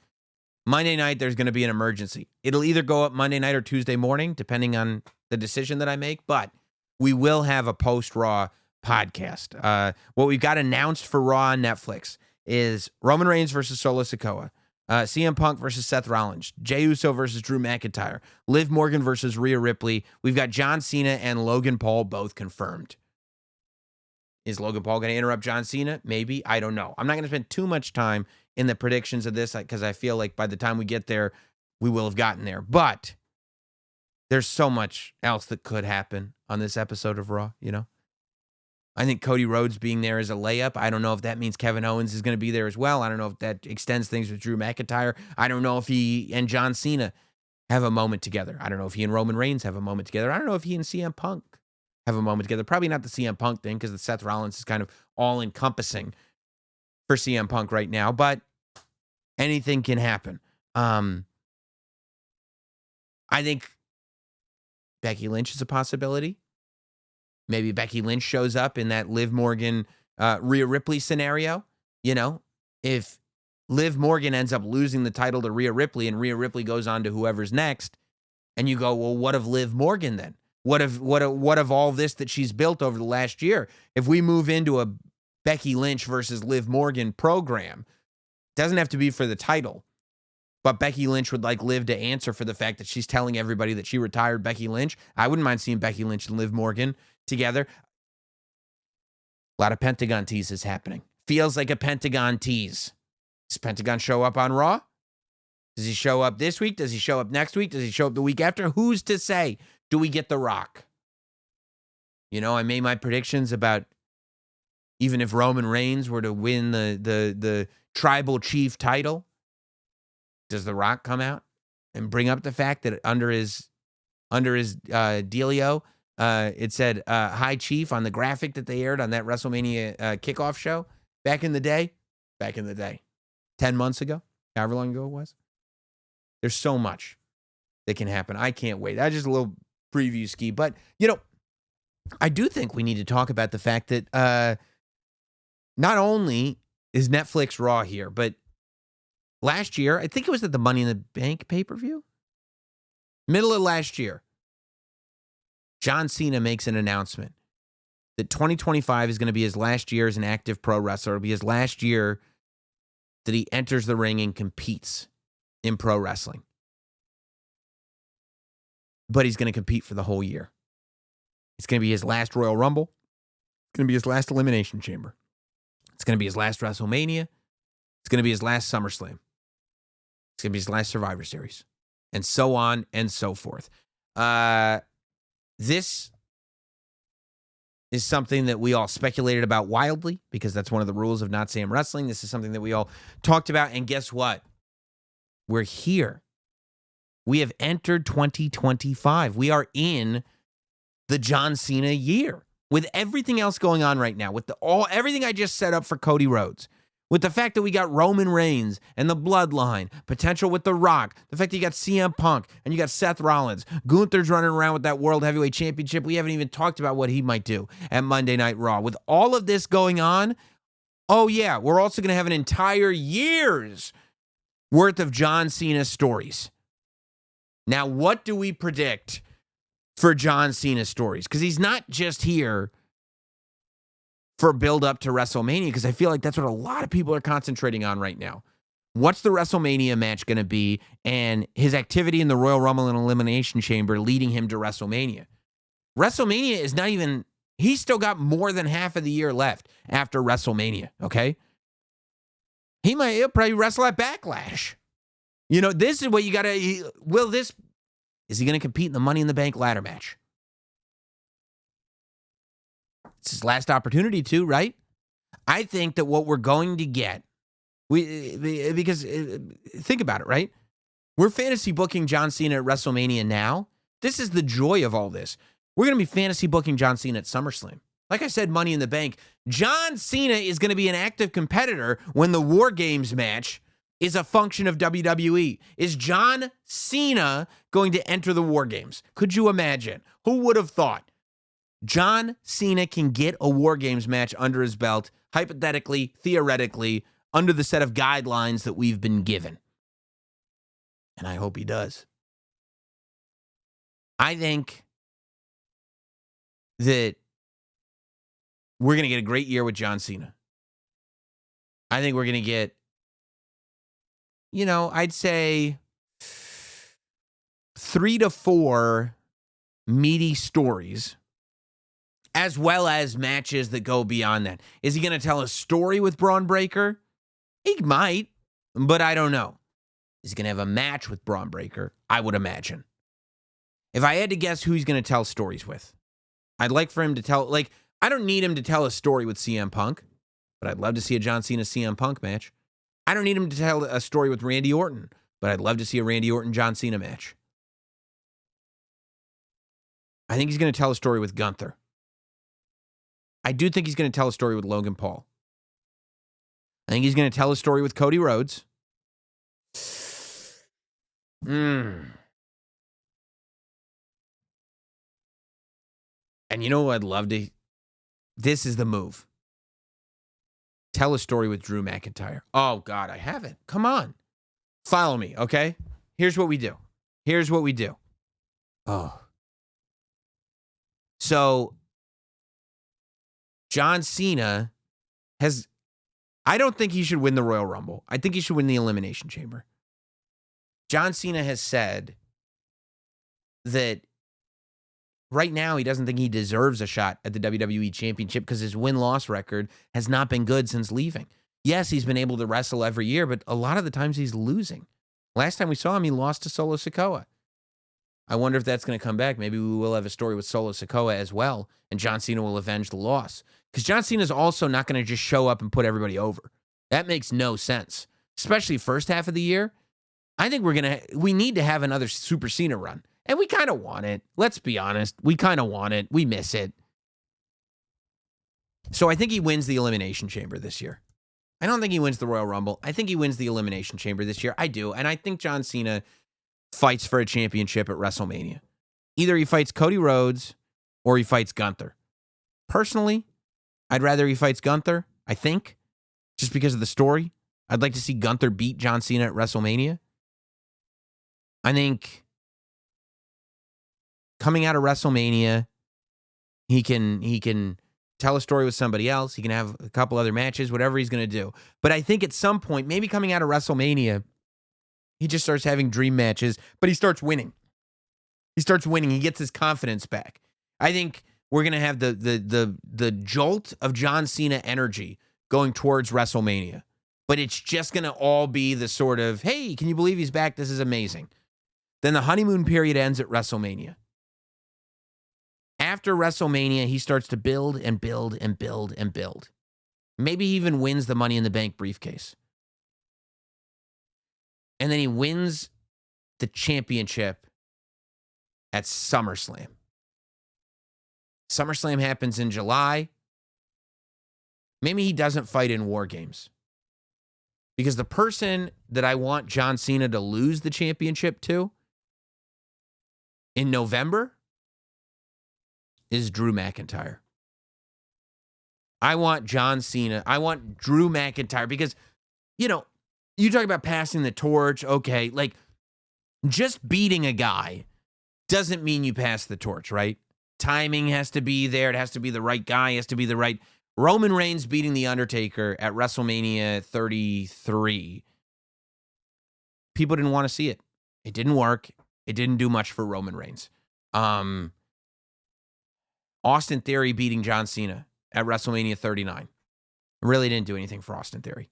Monday night, there's going to be an emergency. It'll either go up Monday night or Tuesday morning, depending on the decision that I make, but we will have a post-Raw podcast. What we've got announced for Raw on Netflix is Roman Reigns versus Solo Sikoa, CM Punk versus Seth Rollins, Jey Uso versus Drew McIntyre, Liv Morgan versus Rhea Ripley. We've got John Cena and Logan Paul both confirmed. Is Logan Paul going to interrupt John Cena? Maybe. I don't know. I'm not going to spend too much time in the predictions of this because I feel like by the time we get there, we will have gotten there. But there's so much else that could happen on this episode of Raw, you know? I think Cody Rhodes being there is a layup. I don't know if that means Kevin Owens is going to be there as well. I don't know if that extends things with Drew McIntyre. I don't know if he and John Cena have a moment together. I don't know if he and Roman Reigns have a moment together. I don't know if he and CM Punk have a moment together. Probably not the CM Punk thing because the Seth Rollins is kind of all-encompassing for CM Punk right now, but anything can happen. I think Becky Lynch is a possibility. Maybe Becky Lynch shows up in that Liv Morgan, Rhea Ripley scenario. You know, if Liv Morgan ends up losing the title to Rhea Ripley and Rhea Ripley goes on to whoever's next, and you go, well, what of Liv Morgan then? What of all this that she's built over the last year? If we move into a Becky Lynch versus Liv Morgan program, it doesn't have to be for the title, but Becky Lynch would like Liv to answer for the fact that she's telling everybody that she retired Becky Lynch. I wouldn't mind seeing Becky Lynch and Liv Morgan together. A lot of Pentagon teases happening. Feels like a Pentagon tease. Does Pentagon show up on Raw? Does he show up this week? Does he show up next week? Does he show up the week after? Who's to say? Do we get The Rock? You know, I made my predictions about even if Roman Reigns were to win the tribal chief title, does The Rock come out and bring up the fact that under his dealio, it said High Chief on the graphic that they aired on that WrestleMania kickoff show back in the day, 10 months ago, however long ago it was. There's so much that can happen. I can't wait. That's just a little preview ski. But, you know, I do think we need to talk about the fact that not only is Netflix Raw here, but last year, I think it was at the Money in the Bank pay-per-view, middle of last year, John Cena makes an announcement that 2025 is going to be his last year as an active pro wrestler. It'll be his last year that he enters the ring and competes in pro wrestling. But he's going to compete for the whole year. It's going to be his last Royal Rumble. It's going to be his last Elimination Chamber. It's going to be his last WrestleMania. It's going to be his last SummerSlam. It's going to be his last Survivor Series. And so on and so forth. This is something that we all speculated about wildly because that's one of the rules of Not Sam Wrestling. This is something that we all talked about. And guess what? We're here. We have entered 2025. We are in the John Cena year with everything else going on right now, with everything I just set up for Cody Rhodes, With the fact that we got Roman Reigns and the Bloodline, potential with The Rock, the fact that you got CM Punk and you got Seth Rollins, Gunther's running around with that World Heavyweight Championship. We haven't even talked about what he might do at Monday Night Raw. With all of this going on, oh yeah, we're also going to have an entire year's worth of John Cena stories. Now, what do we predict for John Cena stories? Because he's not just here for build up to WrestleMania, because I feel like that's what a lot of people are concentrating on right now. What's the WrestleMania match going to be, and his activity in the Royal Rumble and Elimination Chamber leading him to WrestleMania? WrestleMania is not even, he's still got more than half of the year left after WrestleMania, okay? He'll probably wrestle at Backlash. You know, this is what you got to, is he going to compete in the Money in the Bank ladder match? It's his last opportunity to, right? I think that what we're going to get, because think about it, right? We're fantasy booking John Cena at WrestleMania now. This is the joy of all this. We're going to be fantasy booking John Cena at SummerSlam. Like I said, Money in the Bank. John Cena is going to be an active competitor when the War Games match is a function of WWE. Is John Cena going to enter the War Games? Could you imagine? Who would have thought? John Cena can get a War Games match under his belt, hypothetically, theoretically, under the set of guidelines that we've been given. And I hope he does. I think that we're going to get a great year with John Cena. I think we're going to get, I'd say 3 to 4 meaty stories, as well as matches that go beyond that. Is he going to tell a story with Braun Breaker? He might, but I don't know. Is he going to have a match with Braun Breaker? I would imagine. If I had to guess who he's going to tell stories with, I'd like for him to tell, I don't need him to tell a story with CM Punk, but I'd love to see a John Cena CM Punk match. I don't need him to tell a story with Randy Orton, but I'd love to see a Randy Orton-John Cena match. I think he's going to tell a story with Gunther. I do think he's going to tell a story with Logan Paul. I think he's going to tell a story with Cody Rhodes. And you know what I'd love to... This is the move. Tell a story with Drew McIntyre. Oh, God, I have it. Come on. Follow me, okay? Here's what we do. Oh. So, John Cena has... I don't think he should win the Royal Rumble. I think he should win the Elimination Chamber. John Cena has said that right now he doesn't think he deserves a shot at the WWE Championship because his win-loss record has not been good since leaving. Yes, he's been able to wrestle every year, but a lot of the times he's losing. Last time we saw him, he lost to Solo Sikoa. I wonder if that's going to come back. Maybe we will have a story with Solo Sikoa as well, and John Cena will avenge the loss. Because John Cena is also not going to just show up and put everybody over. That makes no sense, especially first half of the year. I think we need to have another Super Cena run, and we kind of want it. Let's be honest. We kind of want it. We miss it. So I think he wins the Elimination Chamber this year. I don't think he wins the Royal Rumble. I think he wins the Elimination Chamber this year. I do, and I think John Cena fights for a championship at WrestleMania. Either he fights Cody Rhodes or he fights Gunther. Personally, I'd rather he fights Gunther, I think, just because of the story. I'd like to see Gunther beat John Cena at WrestleMania. I think coming out of WrestleMania, he can tell a story with somebody else. He can have a couple other matches, whatever he's going to do. But I think at some point, maybe coming out of WrestleMania, he just starts having dream matches, but he starts winning. He gets his confidence back. I think we're going to have the jolt of John Cena energy going towards WrestleMania. But it's just going to all be the sort of, hey, can you believe he's back? This is amazing. Then the honeymoon period ends at WrestleMania. After WrestleMania, he starts to build and build and build and build. Maybe he even wins the Money in the Bank briefcase. And then he wins the championship at SummerSlam. SummerSlam happens in July. Maybe he doesn't fight in War Games. Because the person that I want John Cena to lose the championship to in November is Drew McIntyre. I want John Cena. I want Drew McIntyre because, you talk about passing the torch. Okay, like just beating a guy doesn't mean you pass the torch, right? Timing has to be there. It has to be the right guy. It has to be the right. Roman Reigns beating The Undertaker at WrestleMania 33. People didn't want to see it. It didn't work. It didn't do much for Roman Reigns. Austin Theory beating John Cena at WrestleMania 39. Really didn't do anything for Austin Theory.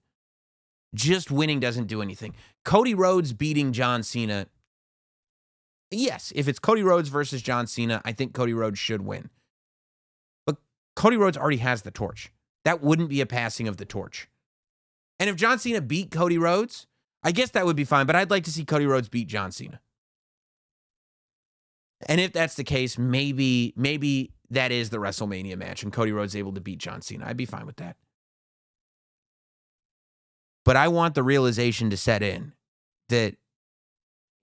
Just winning doesn't do anything. Cody Rhodes beating John Cena. Yes, if it's Cody Rhodes versus John Cena, I think Cody Rhodes should win. But Cody Rhodes already has the torch. That wouldn't be a passing of the torch. And if John Cena beat Cody Rhodes, I guess that would be fine, but I'd like to see Cody Rhodes beat John Cena. And if that's the case, maybe that is the WrestleMania match and Cody Rhodes able to beat John Cena. I'd be fine with that. But I want the realization to set in that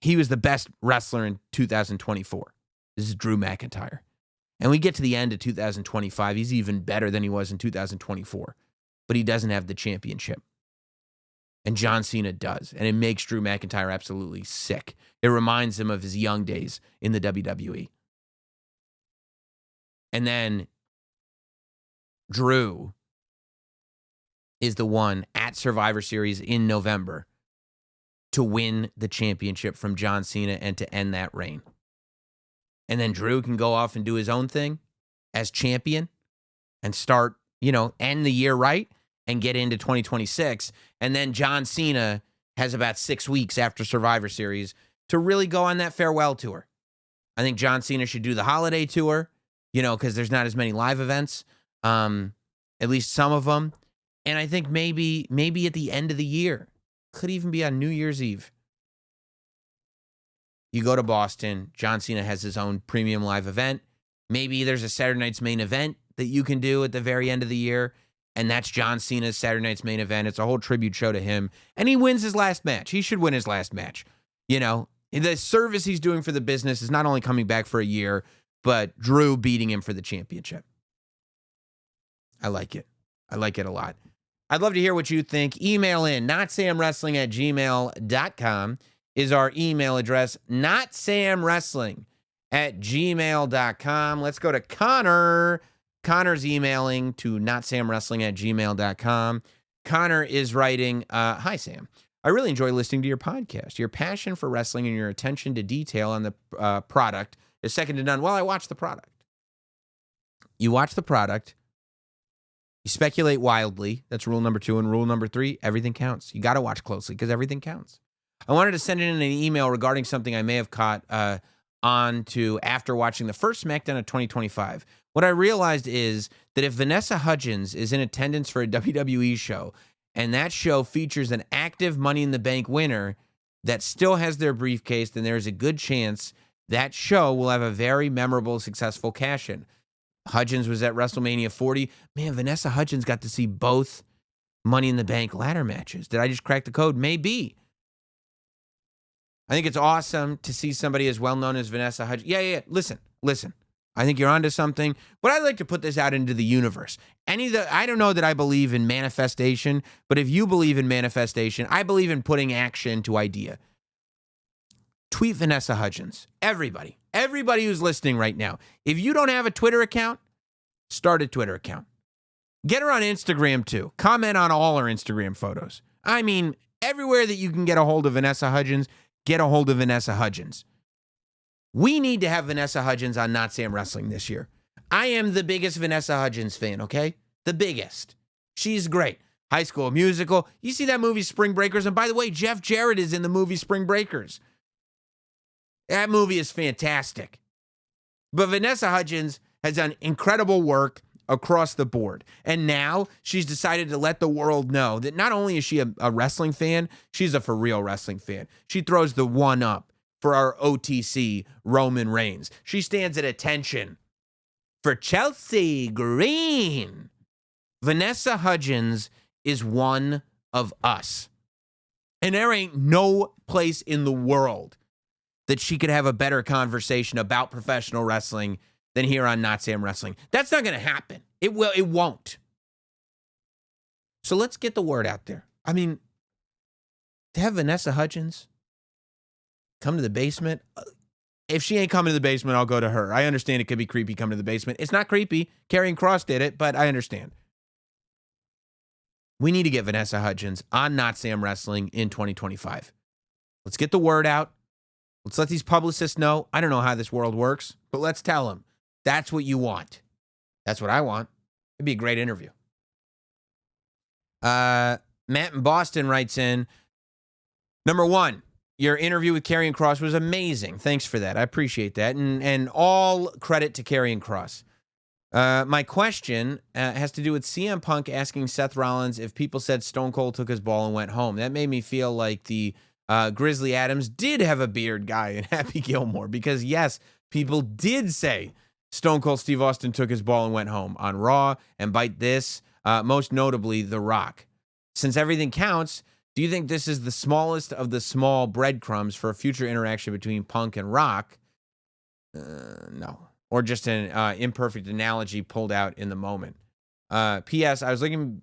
he was the best wrestler in 2024. This is Drew McIntyre. And we get to the end of 2025, he's even better than he was in 2024. But he doesn't have the championship. And John Cena does. And it makes Drew McIntyre absolutely sick. It reminds him of his young days in the WWE. And then Drew is the one at Survivor Series in November to win the championship from John Cena and to end that reign. And then Drew can go off and do his own thing as champion and start, end the year right and get into 2026. And then John Cena has about 6 weeks after Survivor Series to really go on that farewell tour. I think John Cena should do the holiday tour, because there's not as many live events, at least some of them. And I think maybe at the end of the year, could even be on New Year's Eve. You go to Boston, John Cena has his own premium live event. Maybe there's a Saturday Night's Main Event that you can do at the very end of the year, and that's John Cena's Saturday Night's Main Event. It's a whole tribute show to him, and he wins his last match. He should win his last match. The service he's doing for the business is not only coming back for a year, but Drew beating him for the championship. I like it. I like it a lot. I'd love to hear what you think. Email in, notsamwrestling@gmail.com is our email address, notsamwrestling@gmail.com. Let's go to Connor. Connor's emailing to notsamwrestling@gmail.com. Connor is writing, hi, Sam. I really enjoy listening to your podcast. Your passion for wrestling and your attention to detail on the product is second to none. Well, I watch the product. You watch the product. You speculate wildly. That's rule number 2. And rule number 3, everything counts. You got to watch closely because everything counts. I wanted to send in an email regarding something I may have caught on to after watching the first SmackDown of 2025. What I realized is that if Vanessa Hudgens is in attendance for a WWE show and that show features an active Money in the Bank winner that still has their briefcase, then there's a good chance that show will have a very memorable, successful cash-in. Hudgens was at WrestleMania 40. Man, Vanessa Hudgens got to see both Money in the Bank ladder matches. Did I just crack the code? Maybe. I think it's awesome to see somebody as well-known as Vanessa Hudgens. Yeah. Listen. I think you're onto something, but I'd like to put this out into the universe. I don't know that I believe in manifestation, but if you believe in manifestation, I believe in putting action to idea. Tweet Vanessa Hudgens. Everybody who's listening right now. If you don't have a Twitter account, start a Twitter account. Get her on Instagram too. Comment on all her Instagram photos. I mean, everywhere that you can get a hold of Vanessa Hudgens, get a hold of Vanessa Hudgens. We need to have Vanessa Hudgens on Not Sam Wrestling this year. I am the biggest Vanessa Hudgens fan, okay? The biggest. She's great. High School Musical. You see that movie Spring Breakers? And by the way, Jeff Jarrett is in the movie Spring Breakers. That movie is fantastic. But Vanessa Hudgens has done incredible work across the board. And now she's decided to let the world know that not only is she a wrestling fan, she's a for real wrestling fan. She throws the one up for our OTC Roman Reigns. She stands at attention for Chelsea Green. Vanessa Hudgens is one of us. And there ain't no place in the world that she could have a better conversation about professional wrestling than here on Notsam Wrestling. That's not going to happen. It won't. So let's get the word out there. I mean, to have Vanessa Hudgens come to the basement, if she ain't coming to the basement, I'll go to her. I understand it could be creepy coming to the basement. It's not creepy. Karrion Kross did it, but I understand. We need to get Vanessa Hudgens on Notsam Wrestling in 2025. Let's get the word out. Let's let these publicists know. I don't know how this world works, but let's tell them. That's what you want. That's what I want. It'd be a great interview. Matt in Boston writes in, number one, your interview with Karrion Kross was amazing. Thanks for that. I appreciate that. And all credit to Karrion Kross. My question has to do with CM Punk asking Seth Rollins if people said Stone Cold took his ball and went home. That made me feel like the Grizzly Adams did have a beard guy in Happy Gilmore, because yes, people did say Stone Cold Steve Austin took his ball and went home on Raw, and bite this, most notably The Rock. Since everything counts, do you think this is the smallest of the small breadcrumbs for a future interaction between Punk and Rock? No. Or just an imperfect analogy pulled out in the moment. P.S. I was looking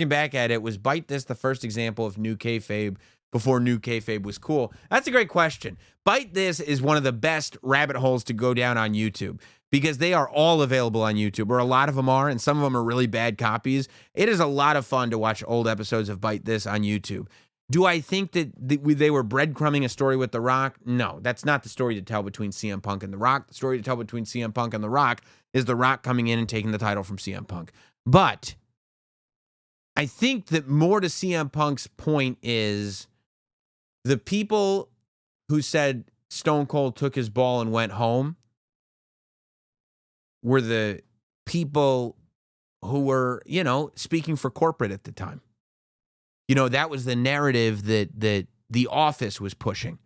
back at it. Was Bite This the first example of new kayfabe before new kayfabe was cool? That's a great question. Bite This is one of the best rabbit holes to go down on YouTube, because they are all available on YouTube, or a lot of them are, and some of them are really bad copies. It is a lot of fun to watch old episodes of Bite This on YouTube. Do I think that they were breadcrumbing a story with The Rock? No, that's not the story to tell between CM Punk and The Rock. The story to tell between CM Punk and The Rock is The Rock coming in and taking the title from CM Punk. But I think that more to CM Punk's point is the people who said Stone Cold took his ball and went home were the people who were, speaking for corporate at the time. That was the narrative that The Office was pushing,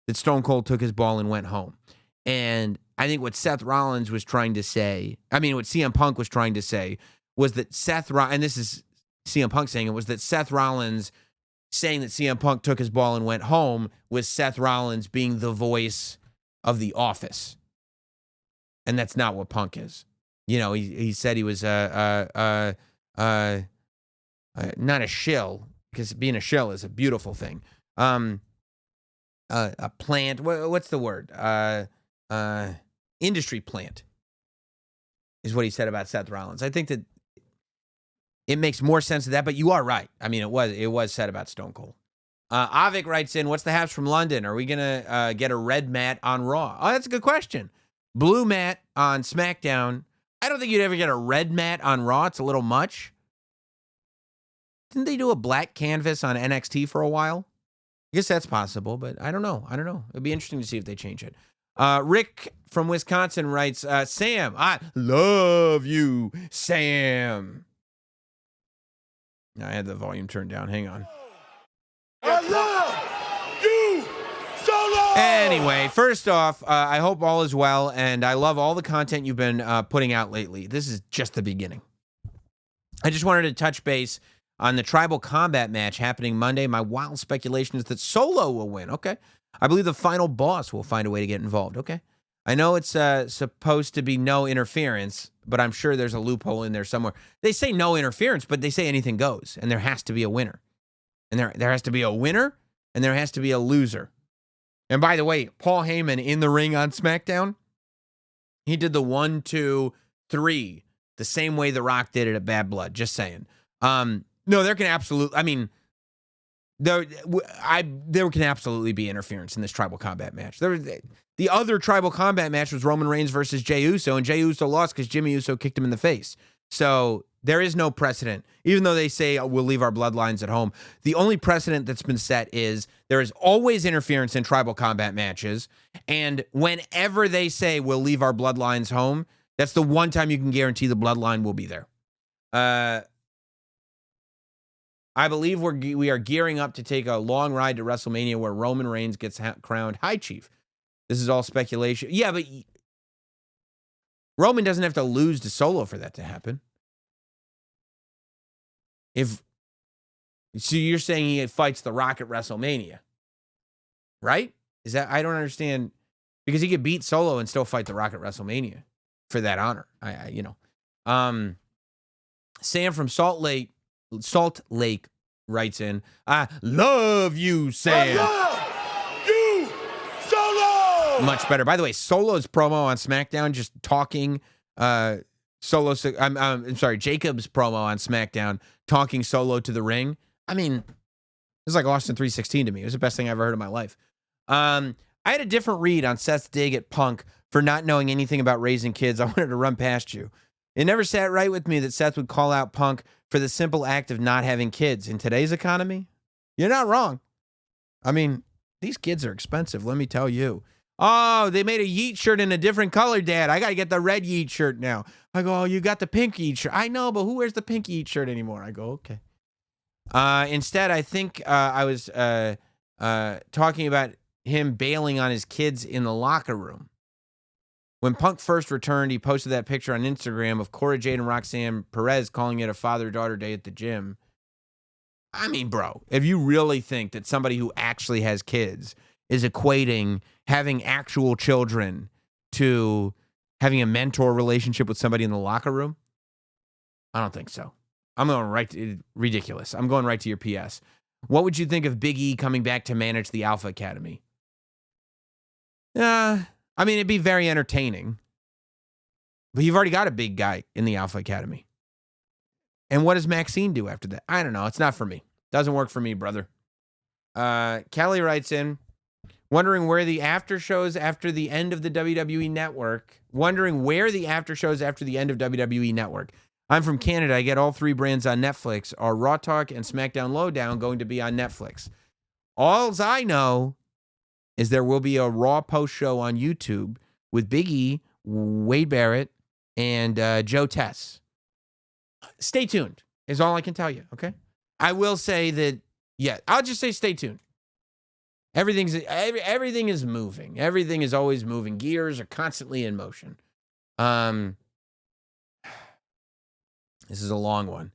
that Stone Cold took his ball and went home. And I think what Seth Rollins was trying to say, what CM Punk was trying to say, was that and this is CM Punk saying it, was that Seth Rollins saying that CM Punk took his ball and went home was Seth Rollins being the voice of The Office. And that's not what Punk is. He said he was not a shill, because being a shill is a beautiful thing. A plant. What's the word? Industry plant is what he said about Seth Rollins. I think that it makes more sense to that, but you are right. It was said about Stone Cold. Avik writes in, what's the haps from London? Are we going to get a red mat on Raw? Oh, that's a good question. Blue mat on SmackDown. I don't think you'd ever get a red mat on Raw. It's a little much. Didn't they do a black canvas on NXT for a while? I guess that's possible, but I don't know. It'd be interesting to see if they change it. Rick from Wisconsin writes, Sam, I love you, Sam. I had the volume turned down. Hang on. I love you, Solo! Anyway, first off, I hope all is well, and I love all the content you've been putting out lately. This is just the beginning. I just wanted to touch base on the Tribal Combat match happening Monday. My wild speculation is that Solo will win. Okay. I believe the final boss will find a way to get involved. Okay. I know it's supposed to be no interference, but I'm sure there's a loophole in there somewhere. They say no interference, but they say anything goes, and there has to be a winner. And there has to be a winner, and there has to be a loser. And by the way, Paul Heyman in the ring on SmackDown, he did the 1, 2, 3 the same way The Rock did it at Bad Blood. Just saying. No, there can absolutely, there can absolutely be interference in this Tribal Combat match. The other Tribal Combat match was Roman Reigns versus Jey Uso, and Jey Uso lost because Jimmy Uso kicked him in the face. So there is no precedent, even though they say we'll leave our bloodlines at home. The only precedent that's been set is there is always interference in Tribal Combat matches, and whenever they say we'll leave our bloodlines home, that's the one time you can guarantee the bloodline will be there. I believe we are gearing up to take a long ride to WrestleMania where Roman Reigns gets crowned High Chief. This is all speculation. Yeah, but Roman doesn't have to lose to Solo for that to happen. If So you're saying he fights The Rock at WrestleMania, right? Is that, I don't understand, because he could beat Solo and still fight The Rock at WrestleMania for that honor. Sam from Salt Lake writes in, I love you, Sam. I love you, Solo. Much better. By the way, Solo's promo on SmackDown, just talking, I'm sorry, Jacob's promo on SmackDown, talking Solo to the ring. I mean, it was like Austin 316 to me. It was the best thing I ever heard in my life. I had a different read on Seth's dig at Punk for not knowing anything about raising kids. I wanted to run past you. It never sat right with me that Seth would call out Punk for the simple act of not having kids. In today's economy, you're not wrong. I mean, these kids are expensive, let me tell you. Oh, they made a Yeet shirt in a different color, Dad. I got to get the red Yeet shirt now. I go, oh, you got the pink Yeet shirt. I know, but who wears the pink Yeet shirt anymore? I go, okay. Instead, I think I was talking about him bailing on his kids in the locker room. When Punk first returned, he posted that picture on Instagram of Cora Jade and Roxanne Perez calling it a father-daughter day at the gym. I mean, bro, if you really think that somebody who actually has kids is equating having actual children to having a mentor relationship with somebody in the locker room, I don't think so. I'm going right to ridiculous. I'm going right to your PS. What would you think of Big E coming back to manage the Alpha Academy? I mean, it'd be very entertaining. But you've already got a big guy in the Alpha Academy. And what does Maxine do after that? I don't know. It's not for me. Doesn't work for me, brother. Kelly writes in, wondering where the after shows after the end of the WWE Network. I'm from Canada. I get all three brands on Netflix. Are Raw Talk and SmackDown Lowdown going to be on Netflix? Alls I know is there will be a Raw post show on YouTube with Big E, Wade Barrett, and Joe Tess. Stay tuned is all I can tell you, okay? I will say that, yeah, I'll just say stay tuned. Everything is moving. Everything is always moving. Gears are constantly in motion. This is a long one.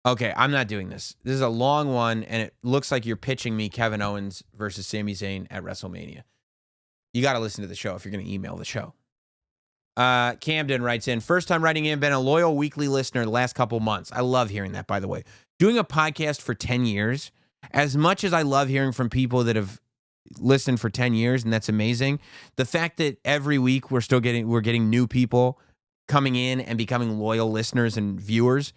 Okay, I'm not doing this. This is a long one, and it looks like you're pitching me Kevin Owens versus Sami Zayn at WrestleMania. You got to listen to the show if you're going to email the show. Camden writes in, first time writing in, been a loyal weekly listener the last couple months. I love hearing that, by the way. Doing a podcast for 10 years, as much as I love hearing from people that have listened for 10 years, and that's amazing, the fact that every week we're getting new people coming in and becoming loyal listeners and viewers,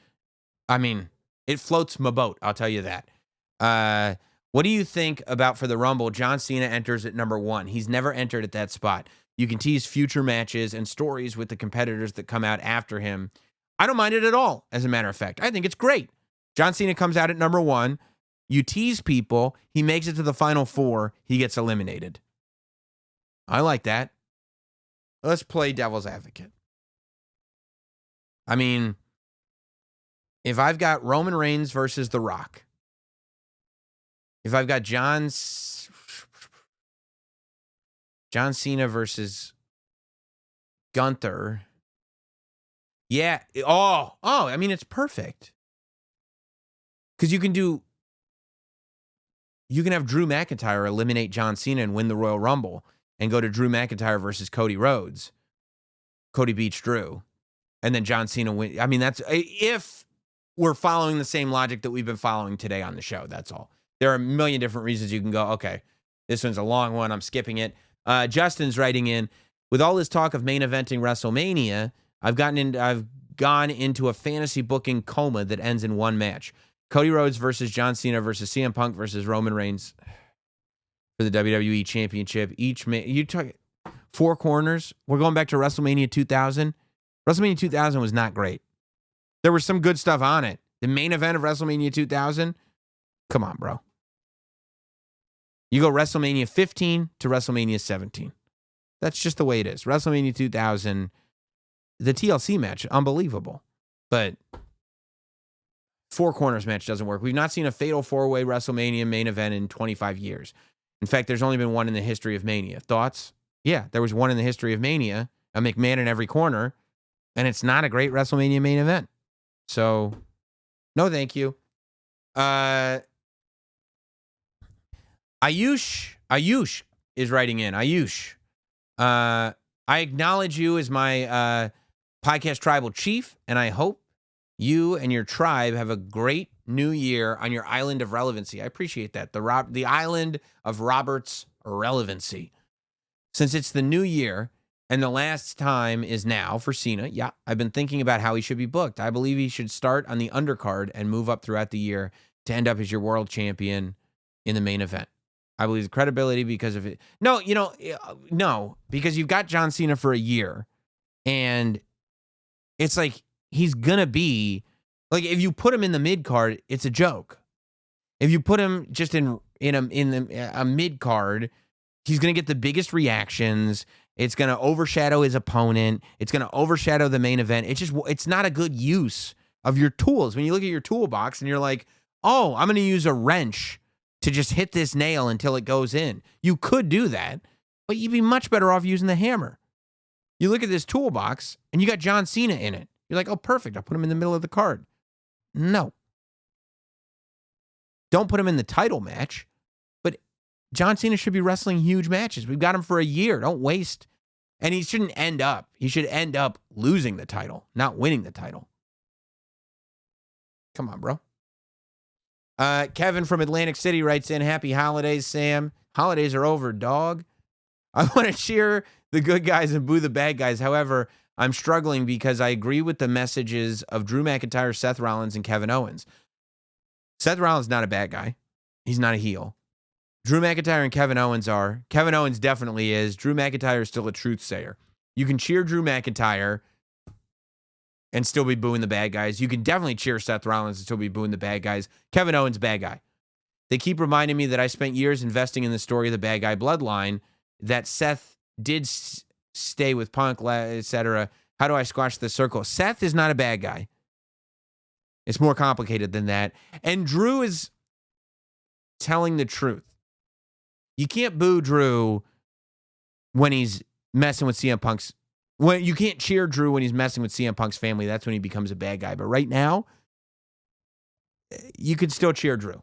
I mean, it floats my boat, I'll tell you that. What do you think about for the Rumble? John Cena enters at number 1. He's never entered at that spot. You can tease future matches and stories with the competitors that come out after him. I don't mind it at all, as a matter of fact. I think it's great. John Cena comes out at number 1. You tease people. He makes it to the final 4. He gets eliminated. I like that. Let's play devil's advocate. I mean, if I've got Roman Reigns versus The Rock, if I've got John Cena versus Gunther, yeah. I mean, it's perfect. Because you can have Drew McIntyre eliminate John Cena and win the Royal Rumble and go to Drew McIntyre versus Cody Rhodes. Cody beats Drew. And then John Cena wins. I mean, that's if we're following the same logic that we've been following today on the show. That's all. There are a million different reasons you can go, okay, this one's a long one. I'm skipping it. Justin's writing in, with all this talk of main eventing WrestleMania, I've gone into a fantasy booking coma that ends in one match. Cody Rhodes versus John Cena versus CM Punk versus Roman Reigns for the WWE Championship. You talk 4 corners. We're going back to WrestleMania 2000. WrestleMania 2000 was not great. There was some good stuff on it. The main event of WrestleMania 2000, come on, bro. You go WrestleMania 15 to WrestleMania 17. That's just the way it is. WrestleMania 2000, the TLC match, unbelievable. But 4 corners match doesn't work. We've not seen a fatal 4-way WrestleMania main event in 25 years. In fact, there's only been one in the history of Mania. Thoughts? Yeah, there was one in the history of Mania, a McMahon in every corner, and it's not a great WrestleMania main event. So, no thank you. Ayush is writing in. Ayush. I acknowledge you as my podcast tribal chief, and I hope you and your tribe have a great new year on your island of relevancy. I appreciate that. The island of Robert's relevancy. Since it's the new year and the last time is now for Cena, yeah, I've been thinking about how he should be booked. I believe he should start on the undercard and move up throughout the year to end up as your world champion in the main event. I believe the credibility because of it. No, no, because you've got John Cena for a year, and it's like he's gonna be like, if you put him in the mid card, it's a joke. If you put him just in a mid card, he's gonna get the biggest reactions. It's gonna overshadow his opponent. It's gonna overshadow the main event. It's not a good use of your tools. When you look at your toolbox and you're like, oh, I'm gonna use a wrench to just hit this nail until it goes in. You could do that, but you'd be much better off using the hammer. You look at this toolbox, and you got John Cena in it. You're like, oh, perfect. I'll put him in the middle of the card. No. Don't put him in the title match, but John Cena should be wrestling huge matches. We've got him for a year. Don't waste. And he should end up losing the title, not winning the title. Come on, bro. Kevin from Atlantic City writes in, happy holidays, Sam. Holidays are over, dog. I want to cheer the good guys and boo the bad guys. However, I'm struggling because I agree with the messages of Drew McIntyre, Seth Rollins, and Kevin Owens. Seth Rollins is not a bad guy. He's not a heel. Drew McIntyre and Kevin Owens are. Kevin Owens definitely is. Drew McIntyre is still a truth sayer. You can cheer Drew McIntyre and still be booing the bad guys. You can definitely cheer Seth Rollins and still be booing the bad guys. Kevin Owens, bad guy. They keep reminding me that I spent years investing in the story of the bad guy bloodline, that Seth did stay with Punk, etc. How do I squash the circle? Seth is not a bad guy. It's more complicated than that. And Drew is telling the truth. You can't boo Drew when he's messing with CM Punk's. When you can't cheer Drew when he's messing with CM Punk's family. That's when he becomes a bad guy. But right now, you could still cheer Drew.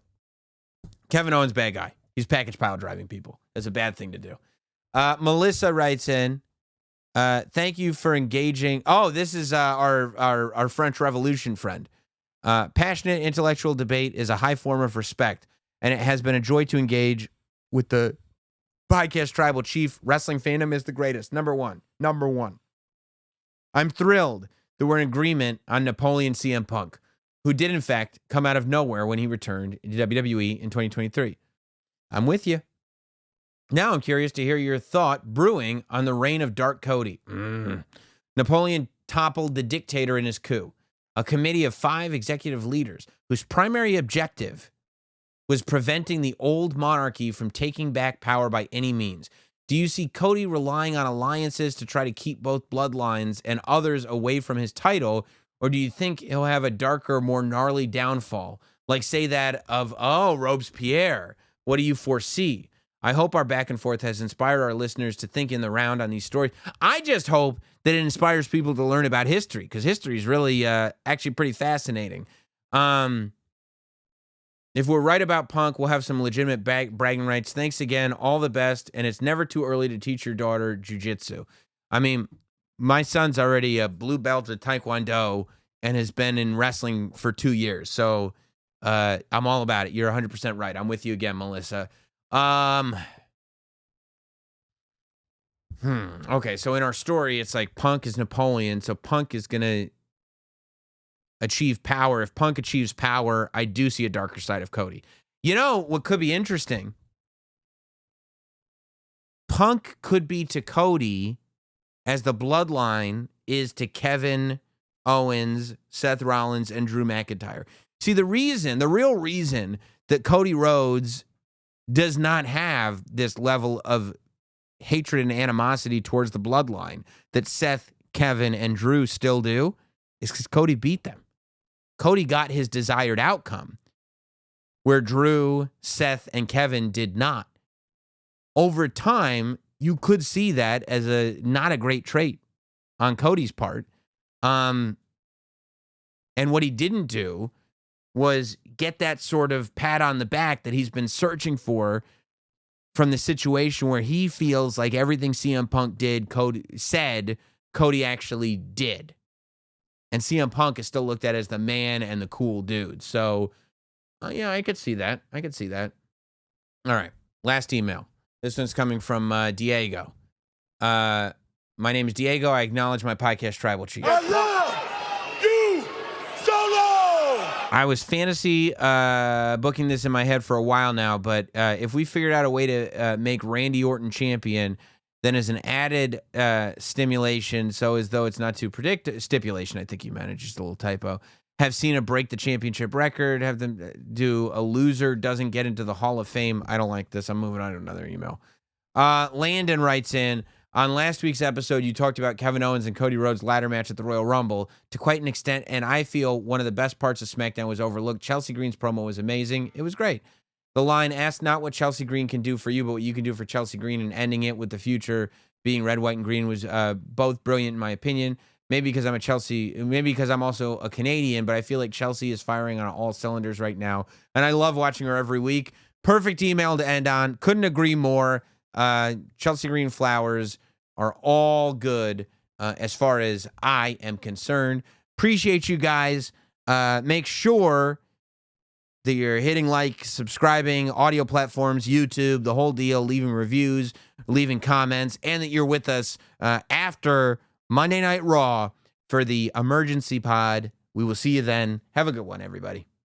Kevin Owens, bad guy. He's package pile driving people. That's a bad thing to do. Melissa writes in, thank you for engaging. Oh, this is our French Revolution friend. Passionate intellectual debate is a high form of respect, and it has been a joy to engage with the podcast tribal chief. Wrestling fandom is the greatest. Number one. I'm thrilled that we're in agreement on Napoleon CM Punk, who did in fact come out of nowhere when he returned to WWE in 2023. I'm with you. Now I'm curious to hear your thought brewing on the reign of Dark Cody. Napoleon toppled the dictator in his coup, a committee of 5 executive leaders whose primary objective was preventing the old monarchy from taking back power by any means. Do you see Cody relying on alliances to try to keep both bloodlines and others away from his title, or do you think he'll have a darker, more gnarly downfall, like say that of, Robespierre? What do you foresee? I hope our back and forth has inspired our listeners to think in the round on these stories. I just hope that it inspires people to learn about history, because history is really actually pretty fascinating. If we're right about Punk, we'll have some legitimate bragging rights. Thanks again. All the best. And it's never too early to teach your daughter jiu-jitsu. I mean, my son's already a blue belt at Taekwondo and has been in wrestling for 2 years. So I'm all about it. You're 100% right. I'm with you again, Melissa. Okay, so in our story, it's like Punk is Napoleon. So Punk is going to achieve power. If Punk achieves power, I do see a darker side of Cody. You know what could be interesting? Punk could be to Cody as the bloodline is to Kevin Owens, Seth Rollins, and Drew McIntyre. See, the real reason that Cody Rhodes does not have this level of hatred and animosity towards the bloodline that Seth, Kevin, and Drew still do is because Cody beat them. Cody got his desired outcome, where Drew, Seth, and Kevin did not. Over time, you could see that as not a great trait on Cody's part. And what he didn't do was get that sort of pat on the back that he's been searching for from the situation where he feels like everything CM Punk Cody actually did. And CM Punk is still looked at as the man and the cool dude. So, yeah, I could see that. All right. Last email. This one's coming from Diego. My name is Diego. I acknowledge my podcast tribal chief. I love you, Solo! I was fantasy booking this in my head for a while now, but if we figured out a way to make Randy Orton champion, then as an added stimulation, so as though it's not too stipulation, I think you meant it, just a little typo, have Cena break the championship record, have them do a loser doesn't get into the Hall of Fame. I don't like this. I'm moving on to another email. Landon writes in, on last week's episode, you talked about Kevin Owens and Cody Rhodes' ladder match at the Royal Rumble to quite an extent, and I feel one of the best parts of SmackDown was overlooked. Chelsea Green's promo was amazing. It was great. The line, ask not what Chelsea Green can do for you, but what you can do for Chelsea Green, and ending it with the future being red, white, and green was both brilliant in my opinion. Maybe because I'm also a Canadian, but I feel like Chelsea is firing on all cylinders right now, and I love watching her every week. Perfect email to end on. Couldn't agree more. Chelsea Green flowers are all good as far as I am concerned. Appreciate you guys. Make sure that you're hitting like, subscribing, audio platforms, YouTube, the whole deal, leaving reviews, leaving comments, and that you're with us after Monday Night Raw for the emergency pod. We will see you then. Have a good one, everybody.